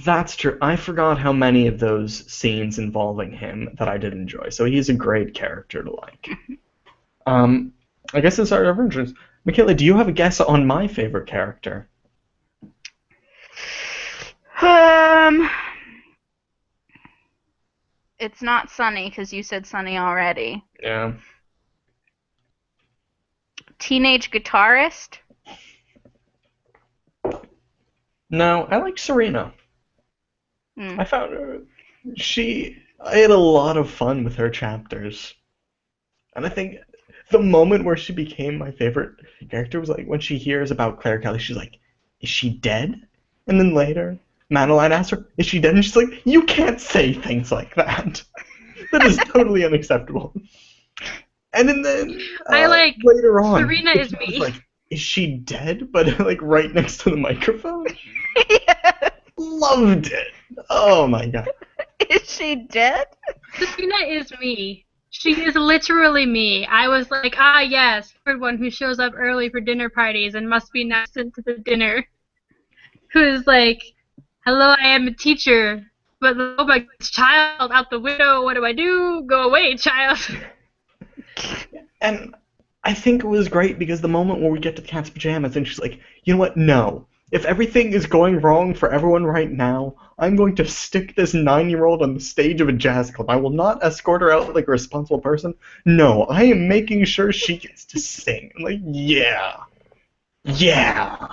That's true. I forgot how many of those scenes involving him that I did enjoy. So he's a great character to like. I guess it's our divergence. Michaela, do you have a guess on my favorite character? It's not Sunny, because you said Sunny already. Yeah. Teenage guitarist? No, I like Serena. I found I had a lot of fun with her chapters. And I think the moment where she became my favorite character was like when she hears about Claire Kelly, she's like, is she dead? And then later, Madeline asks her, is she dead? And she's like, you can't say things like that. That is totally unacceptable. And then later on, Serena is me. Like, is she dead? But like right next to the microphone. Yeah. Loved it. Oh my god. Is she dead? Serena is me. She is literally me. I was like, yes, one who shows up early for dinner parties and must be next into the dinner. Who's like, hello, I am a teacher, but oh my child out the window, what do I do? Go away, child. And I think it was great because the moment where we get to the cat's pajamas and she's like, you know what, no. If everything is going wrong for everyone right now, I'm going to stick this 9-year-old on the stage of a jazz club. I will not escort her out like a responsible person. No, I am making sure she gets to sing. I'm like, yeah. Yeah.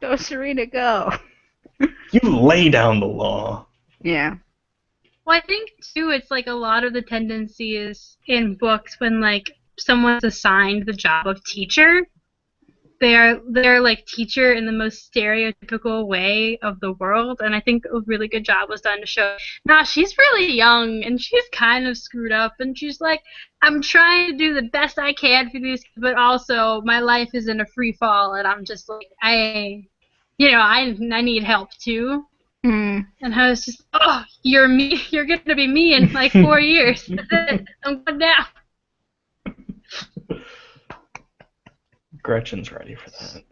Go, Serena, go. You lay down the law. Yeah. Well, I think, too, it's like a lot of the tendency is in books when, like, someone's assigned the job of teacher, they're like teacher in the most stereotypical way of the world, and I think a really good job was done to show, nah, she's really young, and she's kind of screwed up, and she's like, I'm trying to do the best I can for these, but also my life is in a free fall, and I'm just like, I need help, too. Hmm. And I was just, oh, you're me. You're gonna be me in like 4 years. That's it. I'm going down. Gretchen's ready for that.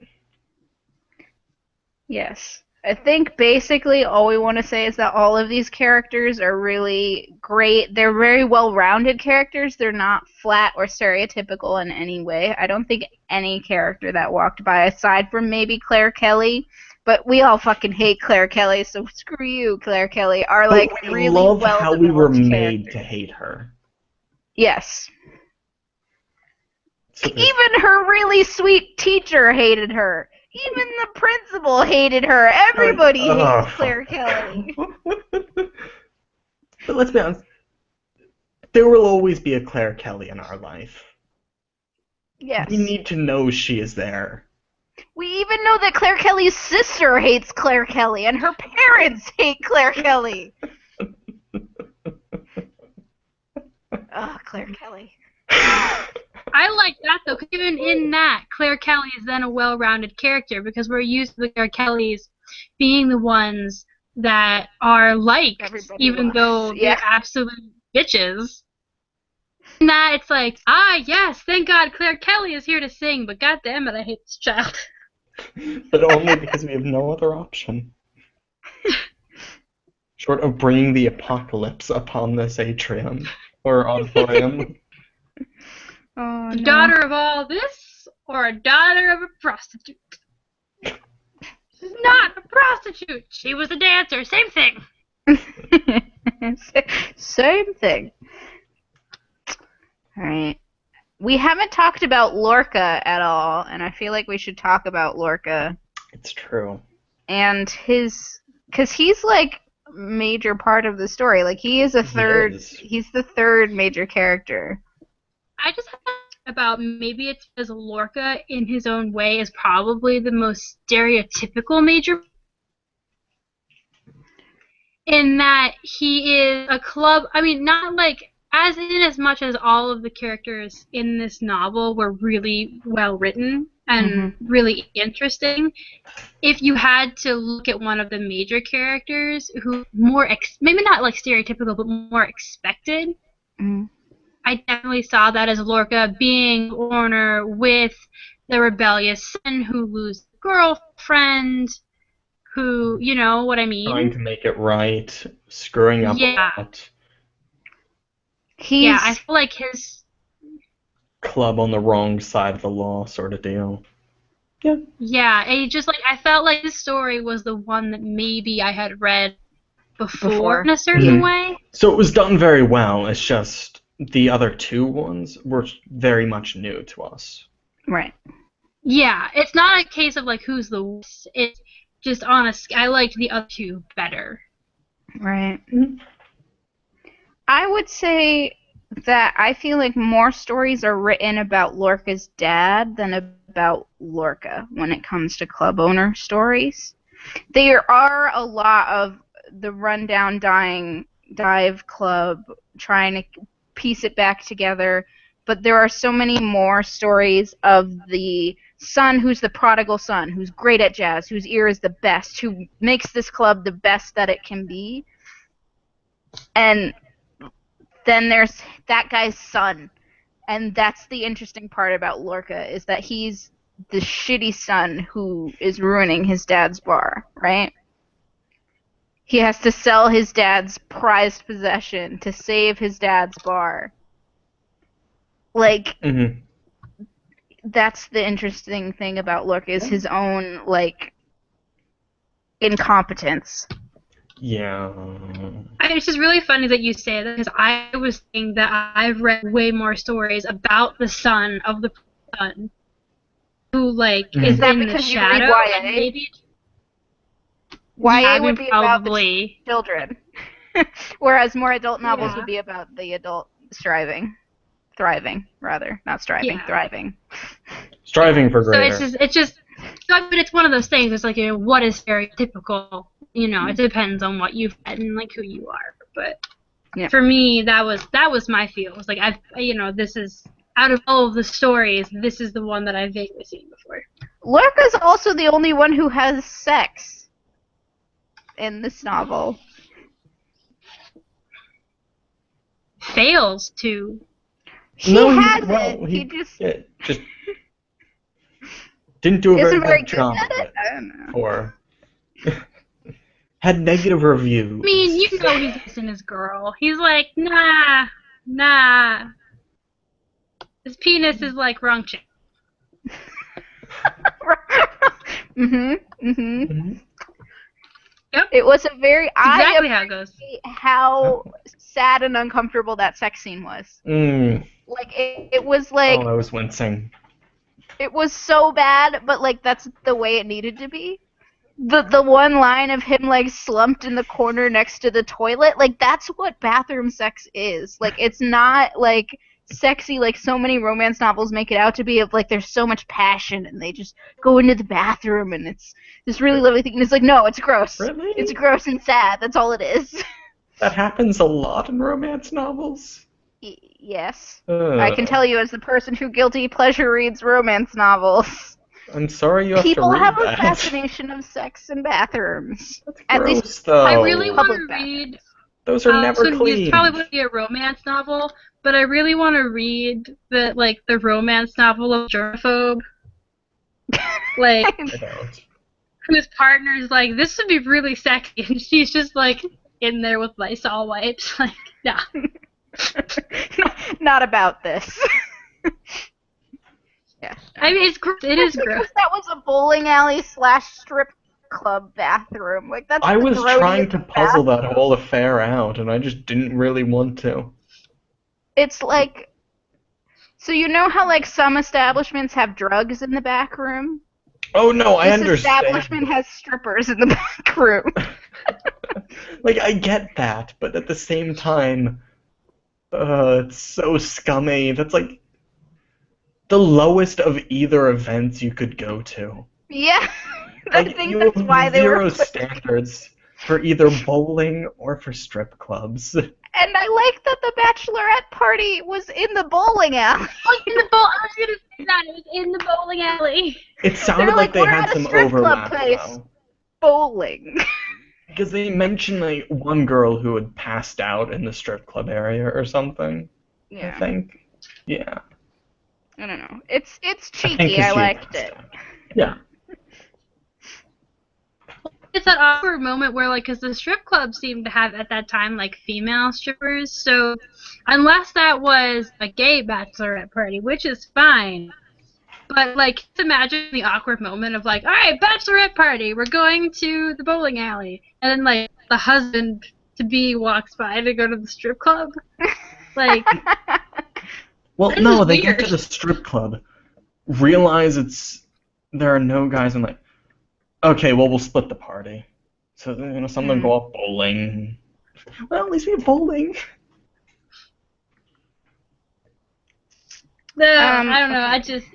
Yes. I think basically all we want to say is that all of these characters are really great. They're very well-rounded characters. They're not flat or stereotypical in any way. I don't think any character that walked by, aside from maybe Claire Kelly, but we all fucking hate Claire Kelly, so screw you, Claire Kelly, are like But we really love how we were well-developed made characters. to hate her. Yes. So there's- Even her really sweet teacher hated her. Even the principal hated her. Everybody hates Claire Kelly. But let's be honest. There will always be a Claire Kelly in our life. Yes. We need to know she is there. We even know that Claire Kelly's sister hates Claire Kelly, and her parents hate Claire Kelly. Ugh, Claire Kelly. I like that though, 'cause even in that, Claire Kelly is then a well-rounded character because we're used to the Claire Kellys being the ones that are liked, Everybody even loves. though Yeah. they're absolute bitches. In that, it's like, yes, thank God Claire Kelly is here to sing, but God damn it, I hate this child. But only because we have no other option. Short of bringing the apocalypse upon this atrium or auditorium. Oh, A no. daughter of all this, or a daughter of a prostitute? She's not a prostitute. She was a dancer. Same thing. Same thing. Alright. We haven't talked about Lorca at all, and I feel like we should talk about Lorca. It's true. And his... Because he's, like, a major part of the story. Like, he is a third... is. He's the third major character. I just have about maybe it's because Lorca, in his own way, is probably the most stereotypical major. In that he is a club. I mean, not like as in as much as all of the characters in this novel were really well written and really interesting. If you had to look at one of the major characters who maybe not like stereotypical, but more expected, I definitely saw that as Lorca being Warner with the rebellious son who loses the girlfriend, who, you know what I mean? Trying to make it right, screwing up a lot. Yeah, I feel like his club on the wrong side of the law sort of deal. Yeah. Yeah, and I felt like this story was the one that maybe I had read before. In a certain way. So it was done very well. It's just the other two ones were very much new to us. Right. Yeah, it's not a case of like who's the worst. It's just honest. I liked the other two better. Right. I would say that I feel like more stories are written about Lorca's dad than about Lorca when it comes to club owner stories. There are a lot of the rundown dive club trying to piece it back together, but there are so many more stories of the son who's the prodigal son, who's great at jazz, whose ear is the best, who makes this club the best that it can be. And then there's that guy's son. And that's the interesting part about Lorca, is that he's the shitty son who is ruining his dad's bar, right? He has to sell his dad's prized possession to save his dad's bar. Like, that's the interesting thing about Lorca, is his own, like, incompetence. Yeah. It's just really funny that you say that, because I was thinking that I've read way more stories about the son of the son who, like, is in the shadow. And maybe YA would be about the children, whereas more adult novels would be about the adult thriving, rather, not striving, thriving. Striving for greater. So but it's one of those things. It's like, what is stereotypical? It depends on what you've read and like who you are. But for me, that was my feel. It was like this is out of all of the stories, this is the one that I've vaguely seen before. Lorca's also the only one who has sex. in this novel. Fails to. He has it. He just didn't do a isn't very very good good job at of it. it. I don't know. Or had negative reviews. I mean, you know he's missing his girl. He's like, nah. His penis is like wrong chick. Yep. It was a very Exactly how it goes. How sad and uncomfortable that sex scene was. Like it was like. Oh, I was wincing. It was so bad, but like that's the way it needed to be. The one line of him like slumped in the corner next to the toilet, like that's what bathroom sex is. Like it's not like sexy like so many romance novels make it out to be, of like there's so much passion and they just go into the bathroom and it's this really lovely thing. And it's like, no, it's gross. Really? It's gross and sad. That's all it is. That happens a lot in romance novels. Yes. I can tell you as the person who guilty pleasure reads romance novels. I'm sorry you have People to read have that. a fascination of sex in bathrooms. That's At gross, least though. I really want public to read. Those are never So clean. it's probably going to be a romance novel, but I really want to read the romance novel of germaphobe. Like, I don't. whose partner's like, this would be really sexy, and she's just like in there with Lysol wipes. Like, nah. Not about this. Yeah. I mean, it is gross. Because that was a bowling alley / strip club bathroom. Like that's. I the was trying to grodiest puzzle bathroom. that whole affair out, and I just didn't really want to. It's like. So you know how like some establishments have drugs in the back room? Oh no, I This understand. establishment has strippers in the back room. Like, I get that, but at the same time, it's so scummy. That's like the lowest of either events you could go to. Yeah. Like, I think you that's have why they zero were. standards for either bowling or for strip clubs. And I like that the bachelorette party was in the bowling alley. Oh, in the bowl. I was gonna say that it was in the bowling alley. It sounded They're like they "We're had at a some strip club overlap, place. though. Bowling. Because they mentioned like one girl who had passed out in the strip club area or something. Yeah. I think. Yeah. I don't know. It's I think cheeky. 'cause I she liked passed it. out. Yeah. It's that awkward moment where, like, because the strip club seemed to have at that time like female strippers, so unless that was a gay bachelorette party, which is fine. But like, just imagine the awkward moment of like, all right, bachelorette party, we're going to the bowling alley, and then like the husband to be walks by to go to the strip club. Like, Well, this no, is they get to weird. the strip club, realize there are no guys, and like, okay, well, we'll split the party. So some of them go off bowling. Well, at least we have bowling. No, I don't know. I just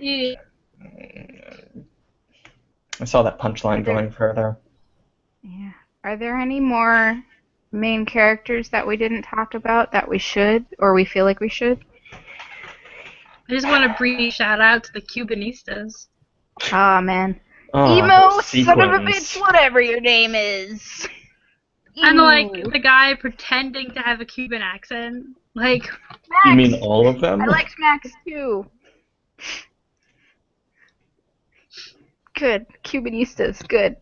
I saw that punchline going further. Yeah. Are there any more main characters that we didn't talk about that we should, or we feel like we should? I just want to brief shout out to the Cubanistas. Aw, man. Oh, Emo, those son of a sequins. bitch, whatever your name is. And like Ew. the guy pretending to have a Cuban accent. Like, Max. You mean all of them? I liked Max too. Good. Cubanistas, good.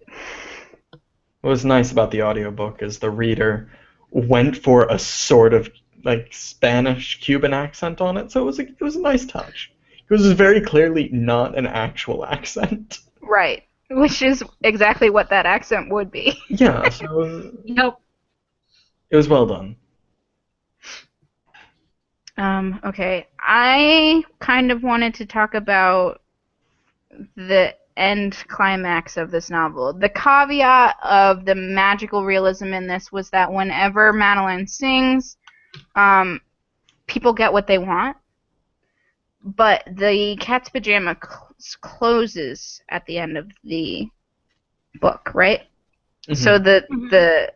What was nice about the audiobook is the reader went for a sort of like Spanish Cuban accent on it, so it was a nice touch. It was very clearly not an actual accent. Right. Which is exactly what that accent would be. Yeah, so nope. it was well done. Okay. I kind of wanted to talk about the end climax of this novel. The caveat of the magical realism in this was that whenever Madeline sings, people get what they want. But the cat's pajama closes at the end of the book, right? Mm-hmm. So the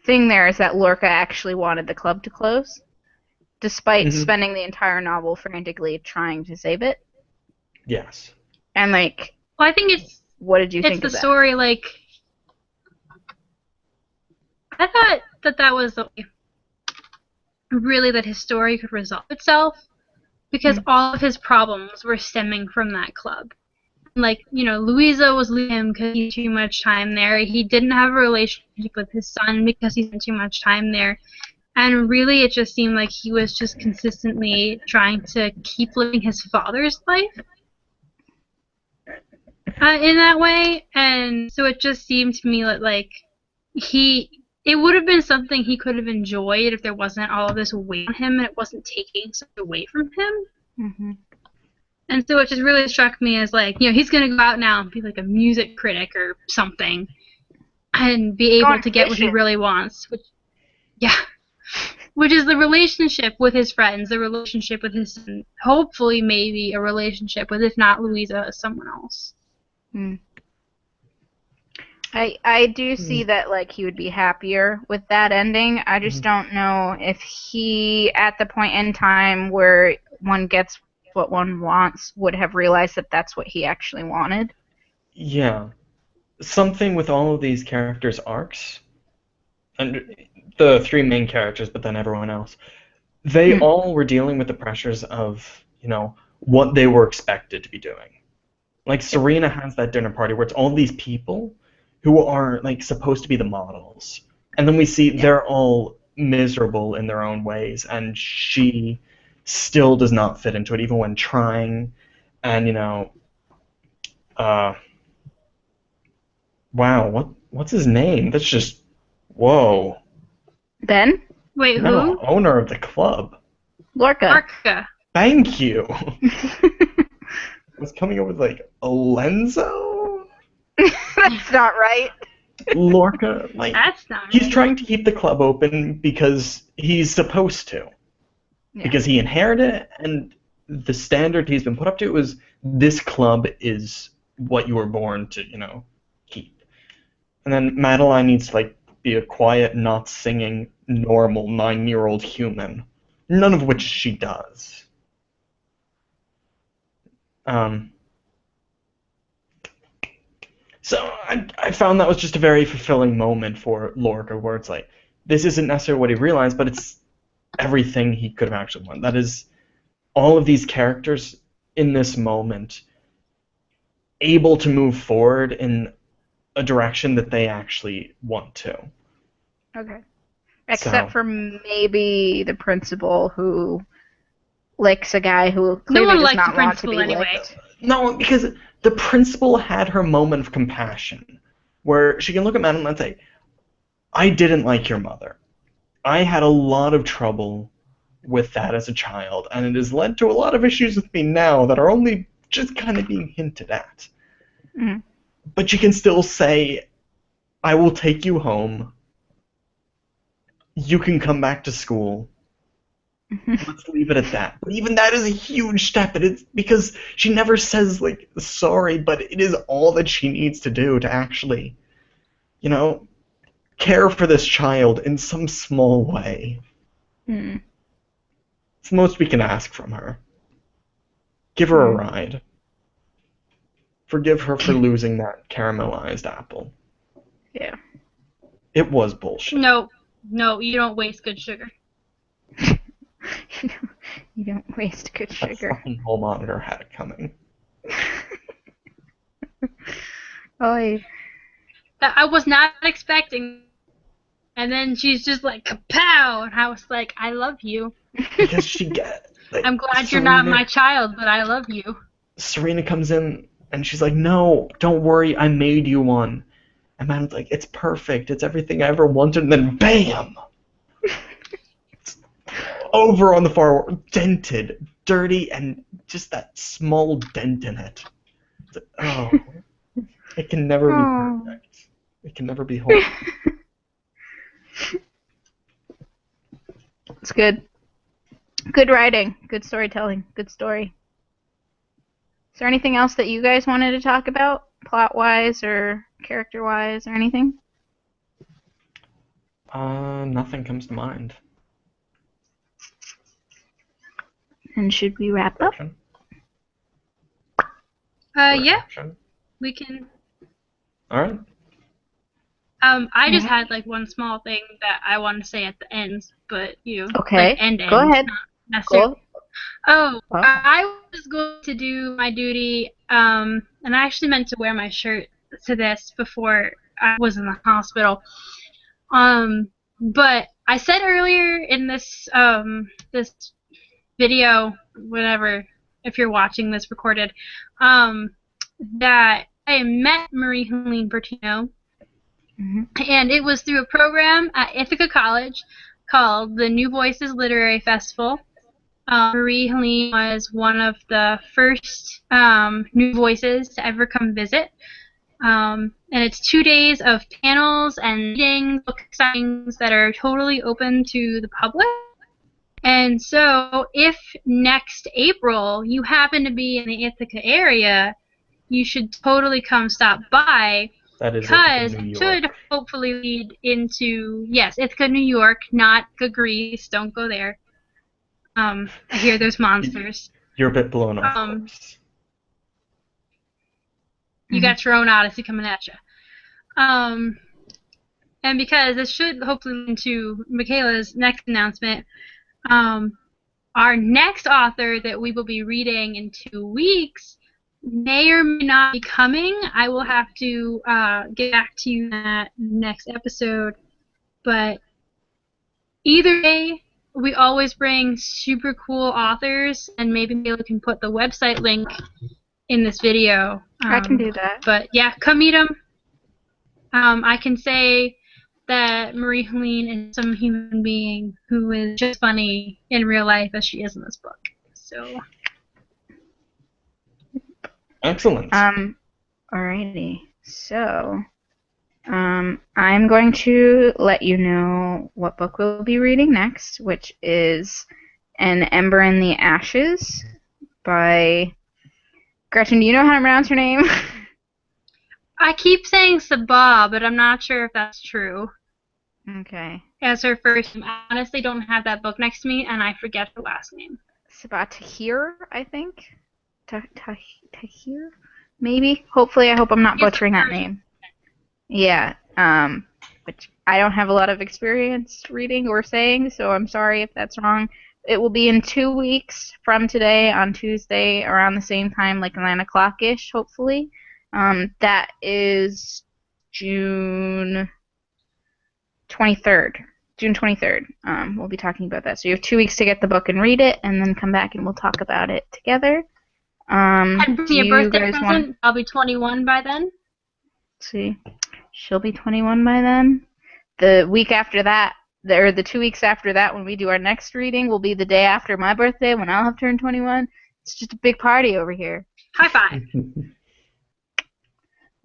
thing there is that Lorca actually wanted the club to close, despite spending the entire novel frantically trying to save it. Yes. And like, Well, I think what did you think of that? It's the story, like, I thought that was the way, really, that his story could resolve itself, because all of his problems were stemming from that club. Like, Louisa was leaving him because he spent too much time there. He didn't have a relationship with his son because he spent too much time there. And really, it just seemed like he was just consistently trying to keep living his father's life in that way. And so it just seemed to me like it would have been something he could have enjoyed if there wasn't all of this weight on him and it wasn't taking so much away from him. Mm-hmm. And so it just really struck me as like, he's going to go out now and be like a music critic or something and be able to get what he really wants. Which is the relationship with his friends, the relationship with his son, hopefully maybe a relationship with, if not Louisa, someone else. I do see that, like, he would be happier with that ending. I just don't know if he, at the point in time where one gets what one wants, would have realized that that's what he actually wanted. Yeah. Something with all of these characters' arcs, and the three main characters, but then everyone else, they all were dealing with the pressures of, what they were expected to be doing. Like, Serena has that dinner party where it's all these people who are, like, supposed to be the models. And then we see they're all miserable in their own ways, and she still does not fit into it, even when trying. And, wow, what's his name? That's just, whoa. Ben? Wait, No, who? owner of the club. Lorca. Thank you. I was coming up with, like, Alenzo? That's not right. Lorca, like, That's not he's right. trying to keep the club open because he's supposed to. Yeah. Because he inherited it, and the standard he's been put up to is this club is what you were born to, keep. And then Madeline needs to, like, be a quiet, not singing, normal 9-year-old human. None of which she does. So I found that was just a very fulfilling moment for Lorca, where it's like, this isn't necessarily what he realized, but it's everything he could have actually wanted. That is, all of these characters in this moment able to move forward in a direction that they actually want to. Okay. Except for maybe the principal who licks a guy who clearly does not want to be licked. No, because the principal had her moment of compassion, where she can look at Madeline and say, I didn't like your mother. I had a lot of trouble with that as a child, and it has led to a lot of issues with me now that are only just kind of being hinted at. Mm-hmm. But you can still say, I will take you home. You can come back to school. Let's leave it at that. But even that is a huge step, and it's because she never says, like, sorry, but it is all that she needs to do to actually, care for this child in some small way. Mm. It's the most we can ask from her. Give her a ride. Forgive her for losing that caramelized apple. Yeah. It was bullshit. No, you don't waste good sugar. You don't waste good sugar. That fucking hall monitor had it coming. Oy. I was not expecting. And then she's just like, kapow! And I was like, I love you. Because she like, I'm glad you're not my child, but I love you. Serena comes in and she's like, no, don't worry, I made you one. And Madeline's like, it's perfect, it's everything I ever wanted, and then BAM! Over on the far wall, dented, dirty, and just that small dent in it. It's like, oh, it can never be perfect. It can never be whole. It's good. Good writing. Good storytelling. Good story. Is there anything else that you guys wanted to talk about, plot-wise or character-wise or anything? Nothing comes to mind. And should we wrap up? Yeah. We can. Alright. I just had like one small thing that I want to say at the end, but Okay. like end, Go ahead. not necessarily. Go. Oh, Oh. I was going to do my duty, and I actually meant to wear my shirt to this before I was in the hospital. But I said earlier in this this video, whatever, if you're watching this recorded, that I met Marie-Helene Bertino, and it was through a program at Ithaca College called the New Voices Literary Festival. Marie-Helene was one of the first new voices to ever come visit. And it's 2 days of panels and readings, book signings that are totally open to the public. And so if next April you happen to be in the Ithaca area, you should totally come stop by. That is because Ithaca, New it York. should hopefully lead into, yes, Ithaca, New York, not Greece. Don't go there. I hear there's monsters. You're a bit blown off course. You got your own Odyssey coming at you. And because this should hopefully lead into Michaela's next announcement, our next author that we will be reading in 2 weeks may or may not be coming. I will have to get back to you in that next episode. But either way, we always bring super cool authors, and maybe Michaela can put the website link in this video. I can do that. But yeah, come meet them. I can say that Marie-Helene is some human being who is just funny in real life as she is in this book. So. Excellent. Alrighty. So, I'm going to let you know what book we'll be reading next, which is An Ember in the Ashes by Gretchen. Do you know how to pronounce her name? I keep saying Sabah, but I'm not sure if that's true. Okay. As her first name. I honestly don't have that book next to me, and I forget her last name. Sabah Tahir, I think. Tahir? Maybe? Hopefully, I hope I'm not butchering that name. Yeah. Which I don't have a lot of experience reading or saying, so I'm sorry if that's wrong. It will be in 2 weeks from today on Tuesday around the same time, like 9 o'clock-ish, hopefully. That is June 23rd. June 23rd. We'll be talking about that. So you have 2 weeks to get the book and read it, and then come back and we'll talk about it together. And bring me a birthday present. I'll be 21 by then. Let's see. She'll be 21 by then. The week after that, or the 2 weeks after that, when we do our next reading, will be the day after my birthday when I'll have turned 21. It's just a big party over here. High five.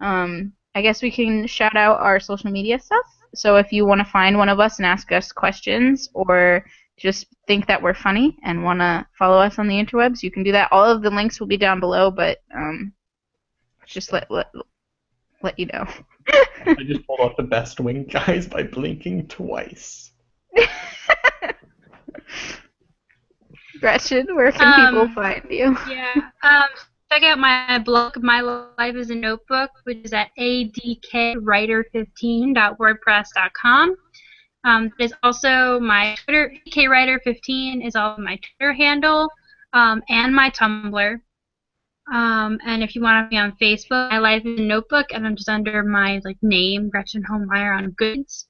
I guess we can shout out our social media stuff. So if you want to find one of us and ask us questions, or just think that we're funny and want to follow us on the interwebs, you can do that. All of the links will be down below, but just let you know. I just pulled off the best wing, guys, by blinking twice. Gretchen, where can people find you? Yeah. Check out my blog, My Life is a Notebook, which is at adkwriter15.wordpress.com. There's also my Twitter, adkwriter15 is all my Twitter handle, and my Tumblr. And if you want to be on Facebook, My Life is a Notebook, and I'm just under my name, Gretchen Hohmeyer, on Goodreads.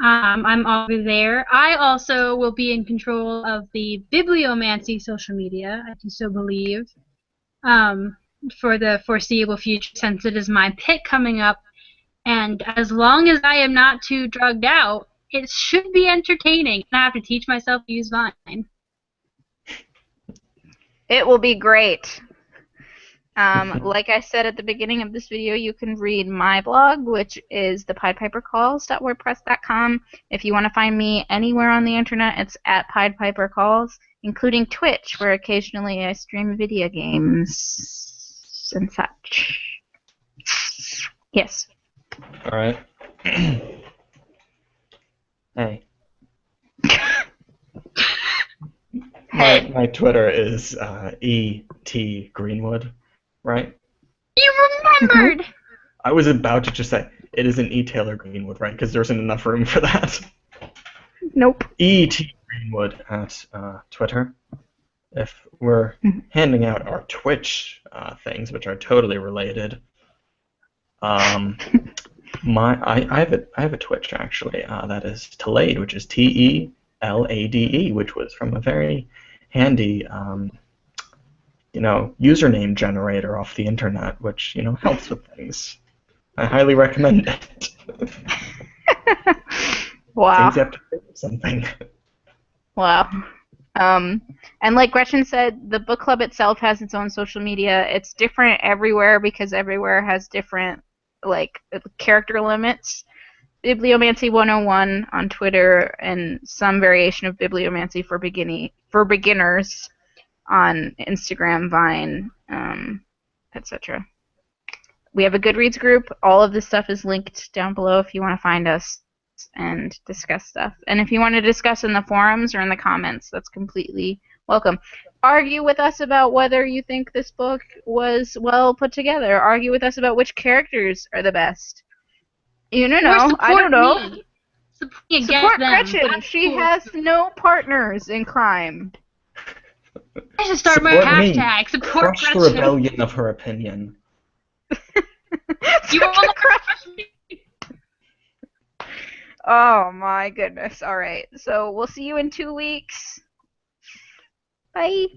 I'm over there. I also will be in control of the Bibliomancy social media, I can still believe, for the foreseeable future, since it is my pit coming up. And as long as I am not too drugged out, it should be entertaining. I have to teach myself to use Vine. It will be great. Like I said at the beginning of this video, you can read my blog, which is the piedpipercalls.wordpress.com. If you want to find me anywhere on the internet, it's at piedpipercalls, including Twitch, where occasionally I stream video games and such. Yes. All right. Hey. My Twitter is E.T. Greenwood, right? You remembered! I was about to just say It isn't E. Taylor Greenwood, right? Because there isn't enough room for that. Nope. E.T. Greenwood at Twitter. If we're handing out our Twitch things, which are totally related, I have a Twitch actually. That is Telade, which is TELADE, which was from a very handy username generator off the internet, which helps with things. I highly recommend it. Wow. Things have to do with something. Wow. And like Gretchen said, the book club itself has its own social media. It's different everywhere because everywhere has different character limits. Bibliomancy 101 on Twitter and some variation of Bibliomancy for beginners on Instagram, Vine, etc. We have a Goodreads group. All of this stuff is linked down below if you want to find us and discuss stuff. And if you want to discuss in the forums or in the comments, that's completely welcome. Argue with us about whether you think this book was well put together. Argue with us about which characters are the best. I don't know. Me. Support Gretchen. That's she cool. has no partners in crime. I should start my hashtag. Support Crush Gretchen. the rebellion of her opinion. You will crush me. Oh my goodness. All right. So we'll see you in 2 weeks. Bye.